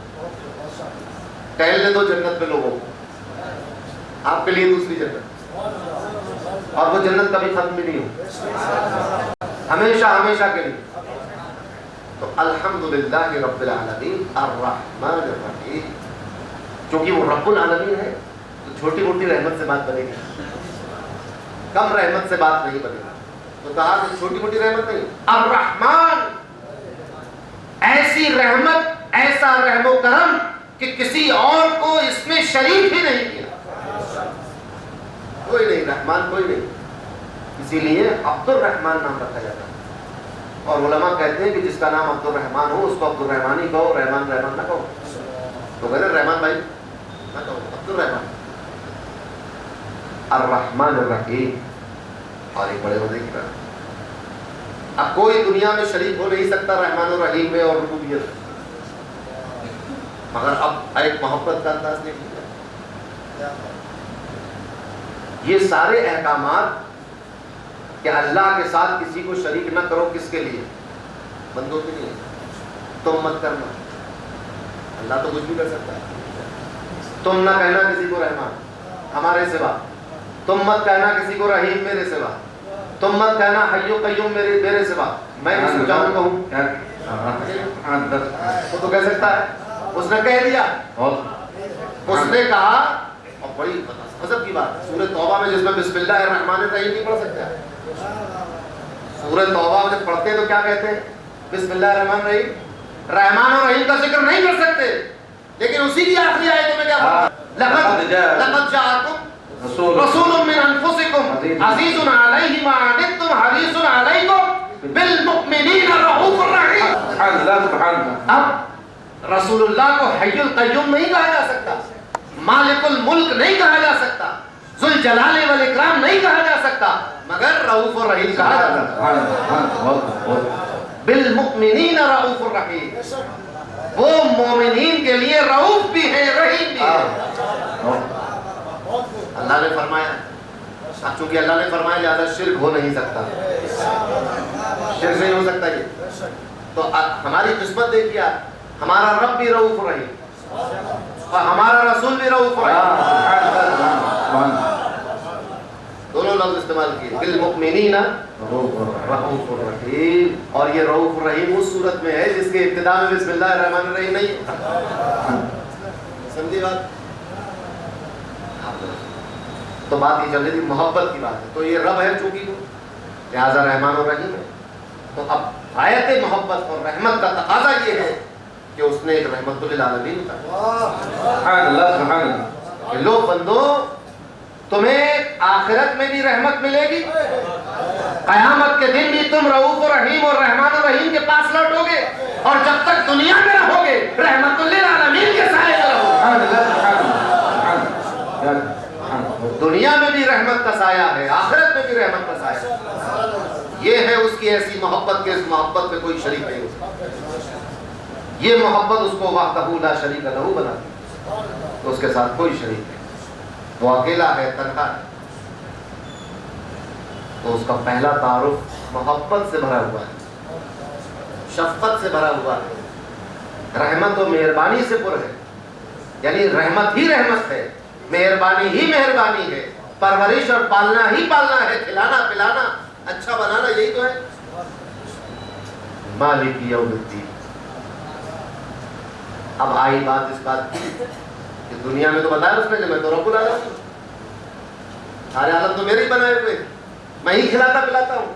ٹہلنے دو جنت میں لوگوں کو، آپ کے لیے دوسری جنت، اور وہ جنت کبھی ختم بھی نہیں ہو، ہمیشہ ہمیشہ کے لیے۔ تو الحمدللہ رب العالمین الرحمن الرحیم، چونکہ وہ رب العالمین ہے تو چھوٹی موٹی رحمت سے بات بنے گی، کم رحمت سے بات نہیں بنے گی۔ تو کہا کہ چھوٹی موٹی رحمت نہیں، الرحمن، ایسی رحمت، ایسا رحم و کرم کہ کسی اور کو اس میں شریک ہی نہیں کیا، کوئی نہیں، رحمان کوئی نہیں، اسی لیے عبد الرحمن نام رکھا جاتا ہے۔ اور علماء کہتے ہیں کہ جس کا نام عبد الرحمن ہو اس کو عبد الرحمن ہی کہو، رحمان رحمان نہ کہو۔ تو کہتے ہیں رحمان بھائی نہ کہو، عبد الرحمن۔ الرحمن الرحیم، اور ایک بڑے مزے کی بات، اب کوئی دنیا میں شریک ہو نہیں سکتا رحمان الرحیم میں اور ربوبیت میں، مگر اب ایک محبت کا انداز نہیں کیا۔ یہ سارے احکامات کہ اللہ کے ساتھ کسی کو شریک نہ کرو، کس کے لیے؟ بندوں کے لیے۔ تم مت کرنا، اللہ تو کچھ بھی کر سکتا ہے۔ تم نہ کہنا کسی کو رحمان ہمارے سوا، تم مت کہنا کسی کو رحیم میرے سوا، تم مت کہنا حی و قیوم میرے سوا، میں کسی کو چاہوں کہوں؟ وہ تو کہہ سکتا ہے، اس نے کہہ دیا، اس نے کہا۔ اور بڑی غضب کی بات، سورہ توبہ میں جس میں بسم اللہ الرحمن الرحیم نہیں پڑھ سکتے، سورہ توبہ میں پڑھتے تو کیا کہتے ہیں؟ بسم اللہ الرحمن الرحیم، رحمان اور رحیم کا ذکر نہیں کر سکتے، لیکن اسی کی آخری آیتوں میں کیا فرمایا؟ لقد جاءکم رسول من انفسکم عزیز علیہ ما عنتم حریص علیکم بالمؤمنین رؤوف الرحیم۔ اب رسول اللہ کو حی القیوم نہیں کہا جا سکتا، مالک الملک نہیں کہا جا سکتا، ذوالجلال والاکرام نہیں کہا جا سکتا، مگر رؤوف الرحیم کہا جا سکتا۔ بالمؤمنین رؤوف الرحیم، وہ مومنین کے لیے رؤوف بھی ہے، رحیم بھی ہے۔ اللہ نے فرمایا، چونکہ اللہ نے فرمایا لہذا شرک ہو نہیں سکتا، شرک نہیں ہو سکتا۔ یہ تو ہماری قسمت دیکھیے، ہمارا رب بھی رؤوف الرحیم اور ہمارا رسول بھی رؤوف الرحیم، دونوں لفظ استعمال کیے، بالمؤمنین رؤوف الرحیم۔ اور یہ رؤوف الرحیم اس صورت میں ہے جس کے ابتدا میں بسم اللہ الرحمن الرحیم نہیں ہے، سمجھی بات؟ تو بات یہ چل رہی تھی محبت کی بات ہے، تو یہ رب ہے چونکہ لہذا رحمان اور رحیم ہے۔ تو اب آیت محبت اور رحمت کا تقاضا یہ ہے کہ اس نے ایک رحمت للعالمین اتاری۔ لو بندو، تمہیں آخرت میں بھی رحمت ملے گی، قیامت کے دن بھی تم رؤوف الرحیم اور رحمان الرحیم کے پاس لوٹو گے، اور جب تک دنیا میں رہو گے رحمت للعالمین کے سائے میں رہو گے۔ دنیا میں بھی رحمت کا سایہ ہے، آخرت میں بھی رحمت کا سایہ ہے۔ یہ ہے اس کی ایسی محبت کہ اس محبت میں کوئی شریک نہیں ہوتا، یہ محبت اس کو وحدہ لا شریک لہ بناتی، تو اس کے ساتھ کوئی شریک نہیں، وہ اکیلا ہے، تنہا ہے۔ تو اس کا پہلا تعارف محبت سے بھرا ہوا ہے، شفقت سے بھرا ہوا ہے، رحمت و مہربانی سے پر ہے، یعنی رحمت ہی رحمت ہے، مہربانی ہی مہربانی ہے، پرورش اور پالنا ہی پالنا ہے، کھلانا پلانا اچھا بنانا، یہی تو ہے۔ مالک یوم الدین۔ اب آئی بات اس بات کی کہ دنیا میں تو بتایا اس نے کہ میں تو رب العالمین، سارے عالم تو میرے ہی بنائے ہوئے، میں ہی کھلاتا پلاتا ہوں۔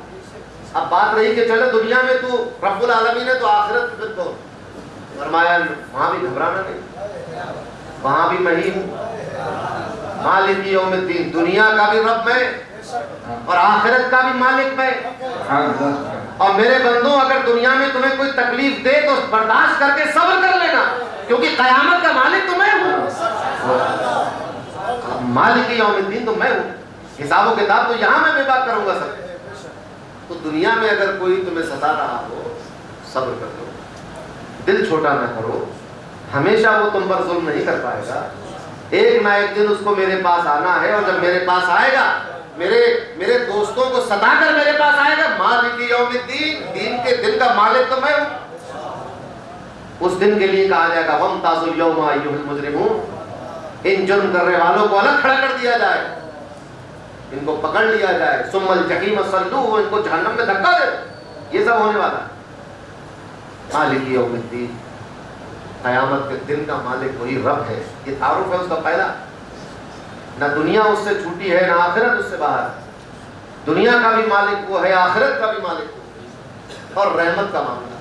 اب بات رہی کہ چلے دنیا میں تو رب العالمین ہے تو آخرت پھر تو فرمایا وہاں بھی گھبرانا نہیں، وہاں بھی میں ہی ہوں، مالک یوم الدین، دنیا کا بھی رب میں اور آخرت کا بھی مالک میں۔ اور میرے بندوں، اگر دنیا میں تمہیں کوئی تکلیف دے تو برداشت کر کے صبر کر لینا، کیونکہ قیامت کا مالک تو میں ہوں، مالک یوم الدین تو میں ہوں، حساب و کتاب تو یہاں میں بے بات کروں گا سب۔ تو دنیا میں اگر کوئی تمہیں ستا رہا ہو، صبر کر لو، دل چھوٹا نہ کرو، ہمیشہ وہ تم پر ظلم نہیں کر پائے گا، ایک نہ ایک دن اس کو میرے پاس آنا ہے، اور جب میرے پاس آئے گا میرے دوستوں کو ستا کر میرے پاس آئے گا، مالک یوم الدین، دین کے دن کا مالک تو میں ہوں۔ اس دن کے لیے کہا جائے گا وامتازوا اليوم ایھا المجرمون، ان جرم کرنے والوں کو الگ کھڑا کر دیا جائے، ان کو پکڑ لیا جائے، ثم الجحیم صلوہ، ان کو جہنم میں دھکا دے، یہ سب ہونے والا ہے۔ مالک یوم الدین، قیامت کے دن کا مالک وہی رب ہے، یہ تعارف ہے اس کا پہلا۔ نہ دنیا اس سے چھوٹی ہے، نہ آخرت اس سے باہر۔ دنیا کا بھی مالک وہ ہے، آخرت کا بھی مالک وہ، اور رحمت کا معاملہ۔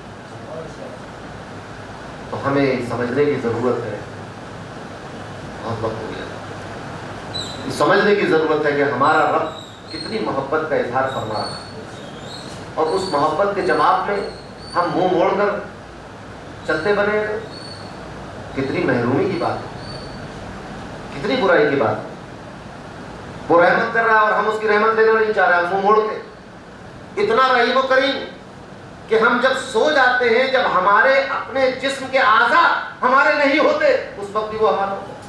تو ہمیں سمجھنے کی ضرورت ہے، بہت وقت ہو گیا، سمجھنے کی ضرورت ہے کہ ہمارا رب کتنی محبت کا اظہار فرما رہا ہے، اور اس محبت کے جواب میں ہم منہ موڑ کر چلتے بنے ہیں۔ کتنی محرومی کی بات ہے، کتنی برائی کی بات ہے۔ وہ رحمت کر رہا ہے اور ہم اس کی رحمت لینا نہیں چاہ رہے، ہم منہ موڑ کے۔ اتنا رحیم و کریم کہ ہم جب سو جاتے ہیں، جب ہمارے اپنے جسم کے اعضاء ہمارے نہیں ہوتے، اس وقت بھی وہ ہمارا ہوتا ہے۔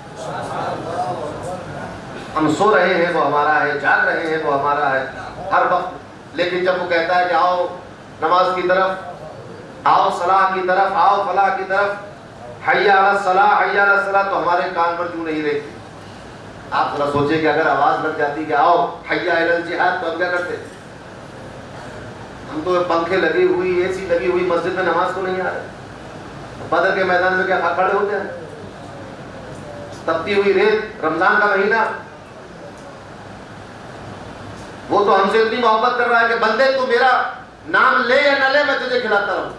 ہم سو رہے ہیں وہ ہمارا ہے، جاگ رہے ہیں وہ ہمارا ہے ہر وقت، لیکن جب وہ کہتا ہے کہ آؤ نماز کی طرف، آؤ صلاح کی طرف، آؤ فلاح کی طرف، حی علی الصلاح، حی علی الصلاح، تو ہمارے کان پر کیوں نہیں رہتی؟ آپ ذرا سوچیں کہ اگر آواز لگ جاتی کہ آؤ حی علی الجہاد، تو ہم کیا کرتے؟ ہم تو پنکھے لگی ہوئی، اے سی لگی ہوئی مسجد میں نماز کو نہیں آ رہے، بدر کے میدان میں کیا کھڑے ہوتے ہیں؟ تپتی ہوئی ریت، رمضان کا مہینہ، وہ تو ہم سے اتنی محبت کر رہا ہے کہ بندے تو میرا نام لے یا نہ لے، میں تجھے کھلاتا رہوں۔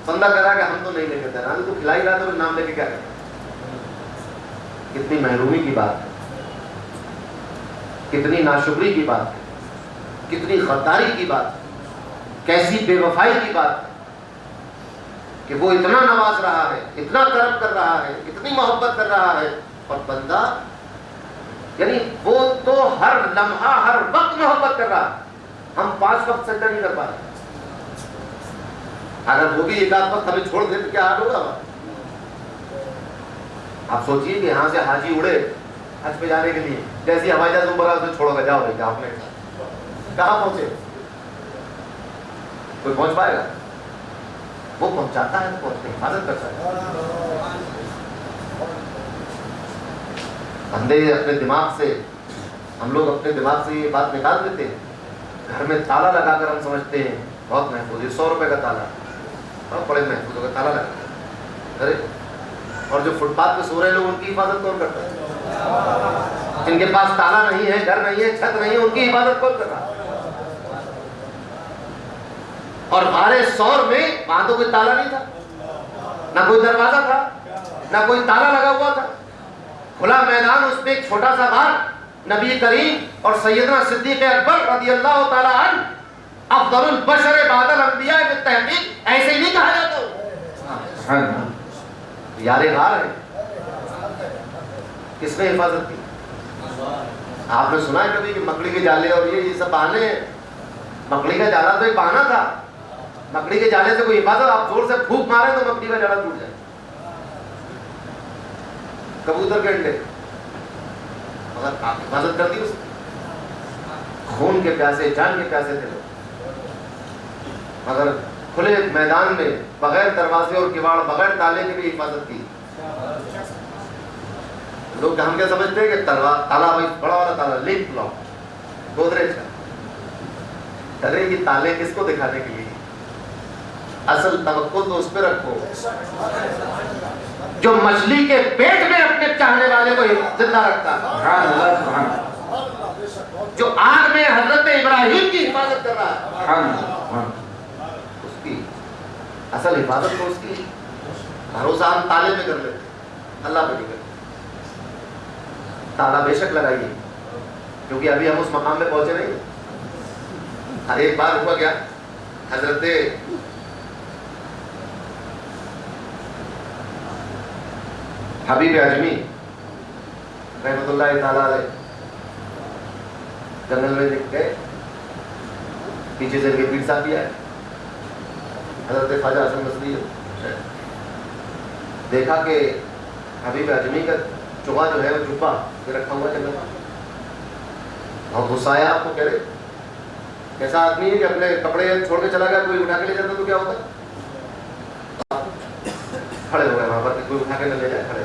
بندہ کہہ رہا ہے کہ ہم تو نہیں لے کے تیرا، تو کھلا ہی رہا تو نام لے کے کیا کریں؟ کتنی محرومی کی بات ہے، کتنی ناشکری کی بات ہے، کتنی غداری کی بات ہے، کیسی بے وفائی کی بات ہے کہ وہ اتنا نواز رہا ہے، اتنا کرم کر رہا ہے، اتنی محبت کر رہا ہے، اور بندہ یعنی وہ تو ہر لمحہ ہر وقت محبت کر رہا ہے، ہم 5 وقت سجدہ نہیں کر پا رہے۔ اگر وہ بھی ایک آدھ وقت ہمیں چھوڑ دے تو کیا حال ہوگا؟ آپ سوچئے کہ یہاں سے حاجی اڑے حج پہ جانے کے لیے، جیسی ہوائی جہاز اوپر اسے چھوڑو گا، جاؤ بھائی آپ نے کہاں پہنچے؟ کوئی پہنچ پائے گا؟ وہ پہنچاتا ہے، پہنچتے حفاظت کر سکتا ہے۔ بندے اپنے دماغ سے، ہم لوگ اپنے دماغ سے یہ بات نکال دیتے ہیں، گھر میں تالا لگا کر ہم سمجھتے ہیں بہت محفوظ ہے، 100 روپے کا تالا، اور بڑے محفوظ ہوگا تالا لگا، ارے اور جو فٹ پاتھ پہ سو رہے لوگ ان کی حفاظت کون کرتا ہے؟ جن کے پاس تالا نہیں ہے، گھر نہیں ہے، چھت نہیں ہے، ان کی حفاظت کون کر رہا ہے؟ اور غارِ ثور میں وہاں تو کوئی تالا نہیں تھا، نہ کوئی دروازہ تھا، نہ کوئی تالا لگا ہوا تھا، کھلا میدان، اس میں ایک چھوٹا سا غار، نبی کریم اور سیدنا صدیق اکبر رضی اللہ تعالی عنہ افضل البشر بعد الانبیاء بالتحقیق، ایسے ہی نہیں کہا جاتا، یار غار ہے۔ کس نے حفاظت کی؟ آپ نے سنا ہے کبھی کہ مکڑی کے جالے اور یہ سب بہانے ہیں؟ مکڑی کا جالا تو ایک بہانا تھا، مکڑی کے جالے سے کوئی حفاظت، آپ زور سے پھونک مارے تو مکڑی کا جالا ٹوٹ جائے، کبوتر کے انڈے، مگر آپ حفاظت کر دی اس کی، خون کے پیاسے، جان کے پیاسے تھے لوگ، مگر کھلے میدان میں بغیر دروازے اور کواڑ، بغیر تالے کے بھی حفاظت کی۔ لوگ ہم کیا سمجھتے ہیں کہ تالا بھائی بڑا والا تالا، لنک لاک، گودریج کا، ارے یہ تالے کس کو دکھانے کے لیے؟ اصل توقع تو اس پہ رکھو جو مچھلی کے پیٹ میں اپنے چاہنے والے کو زندہ رکھتا ہے، جو آگ میں حضرت ابراہیم کی حفاظت کر رہا ہے، اس کی اصل حفاظت تو اس کی۔ بھروسہ ہم تالے پہ کر لیتے، اللہ پہ نہیں کرتے۔ تالا بے شک لگائیے، کیونکہ ابھی ہم اس مقام پہ پہنچے نہیں۔ ہر ایک بار ہوا گیا، حضرت حبیب اعظمی رحمۃ اللہ تعالیٰ علیہ جنگل میں دیکھ گئے، پیچھے سے ان کے پیر صاحب بھی آئے، حضرت خواجہ حسن بصری، دیکھا کہ حبیب اعظمی کا چوہا جو ہے وہ جبا یہ رکھا ہوا جگہ اور غصہ آیا آپ کو، کہہ رہے ایسا آدمی ہے کہ اپنے کپڑے چھوڑ کے چلا گیا، کوئی اٹھا کے لے جاتا تو کیا ہوتا؟ کھڑے ہو گئے وہاں پر کہ کوئی اٹھا کے نہ لے جائے، کھڑے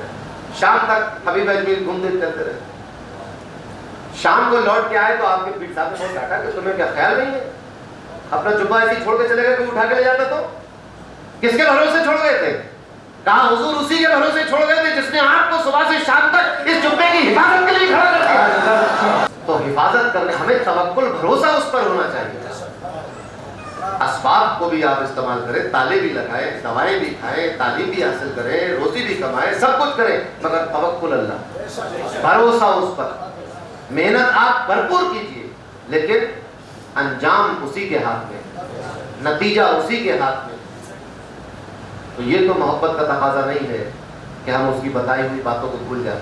شام تک حبیب اجمیل گھومتے چلتے رہے. شام کو لوٹ کے آئے تو آپ کے پیر صاحب نے بہت ڈانٹا کہ تمہیں کیا خیال نہیں ہے، اپنا جبہ ایسی چھوڑ کے چلے گئے، کوئی اٹھا کے لے جاتا تو؟ کس کے بھروسے چھوڑ گئے تھے؟ کہا حضور اسی کے بھروسے چھوڑ گئے تھے جس نے آپ کو صبح سے شام تک اس جبے کی حفاظت کے لیے کھڑا کر دیا. تو حفاظت کرنے ہمیں توکل بھروسہ اس پر ہونا چاہیے. اسباب کو بھی آپ استعمال کریں، تالے بھی لگائیں، دوائیں بھی کھائیں، تعلیم بھی حاصل کریں، روزی بھی کمائیں، سب کچھ کریں، مگر توکل اللہ، بھروسہ اس پر. محنت آپ بھرپور کیجیے لیکن انجام اسی کے ہاتھ میں، نتیجہ اسی کے ہاتھ میں. تو یہ تو محبت کا تقاضا نہیں ہے کہ ہم اس کی بتائی ہوئی باتوں کو بھول جائیں،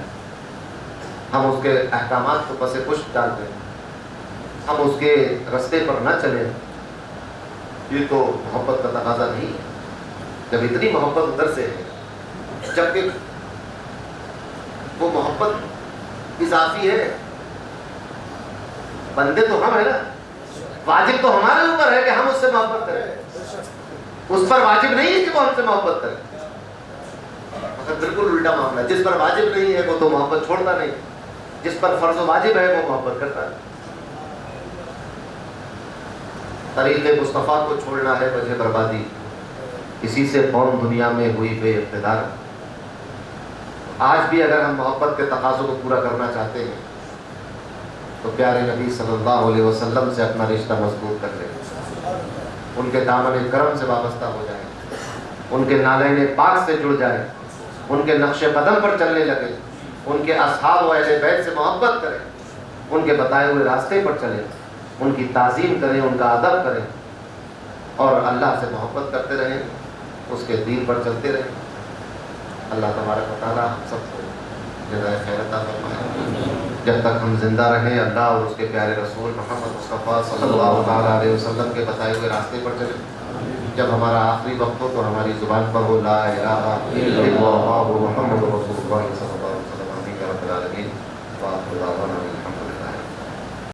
ہم اس کے احکامات کو پس پشت ڈال دیں، ہم اس کے رستے پر نہ چلیں. یہ تو محبت کا تقاضا نہیں ہے. جب اتنی محبت ادھر سے ہے، جبکہ وہ محبت اضافی ہے، بندے تو ہم ہیں نا، واجب تو ہمارے اوپر ہے کہ ہم اس سے محبت کریں، اس پر واجب نہیں ہے کہ وہ ہم سے محبت کرے. مگر بالکل الٹا معاملہ ہے، جس پر واجب نہیں ہے وہ تو محبت چھوڑتا نہیں، جس پر فرض و واجب ہے وہ محبت کرتا ہے. طریق مصطفیٰ کو چھوڑنا ہے وجہ بربادی، اسی سے قوم دنیا میں ہوئی بے اقتدار. آج بھی اگر ہم محبت کے تقاضوں کو پورا کرنا چاہتے ہیں تو پیارے نبی صلی اللہ علیہ وسلم سے اپنا رشتہ مضبوط کر لیں، ان کے دامن کرم سے وابستہ ہو جائیں، ان کے نالین پاک سے جڑ جائیں، ان کے نقش قدم پر چلنے لگے، ان کے اصحاب و اہل بیت سے محبت کریں، ان کے بتائے ہوئے راستے پر چلیں، ان کی تعظیم کریں، ان کا ادب کریں اور اللہ سے محبت کرتے رہیں، اس کے دین پر چلتے رہیں. اللہ تبارک و تعالیٰ ہم سب کو جزائے خیر عطا فرمائے. جب تک ہم زندہ رہیں اللہ اور اس کے پیارے رسول محمد مصطفیٰ صلی اللہ تعالیٰ علیہ وسلم کے بتائے ہوئے راستے پر چلیں. جب ہمارا آخری وقت ہو تو ہماری زبان پر ہو لا الہ الا اللہ محمد رسول اللہ.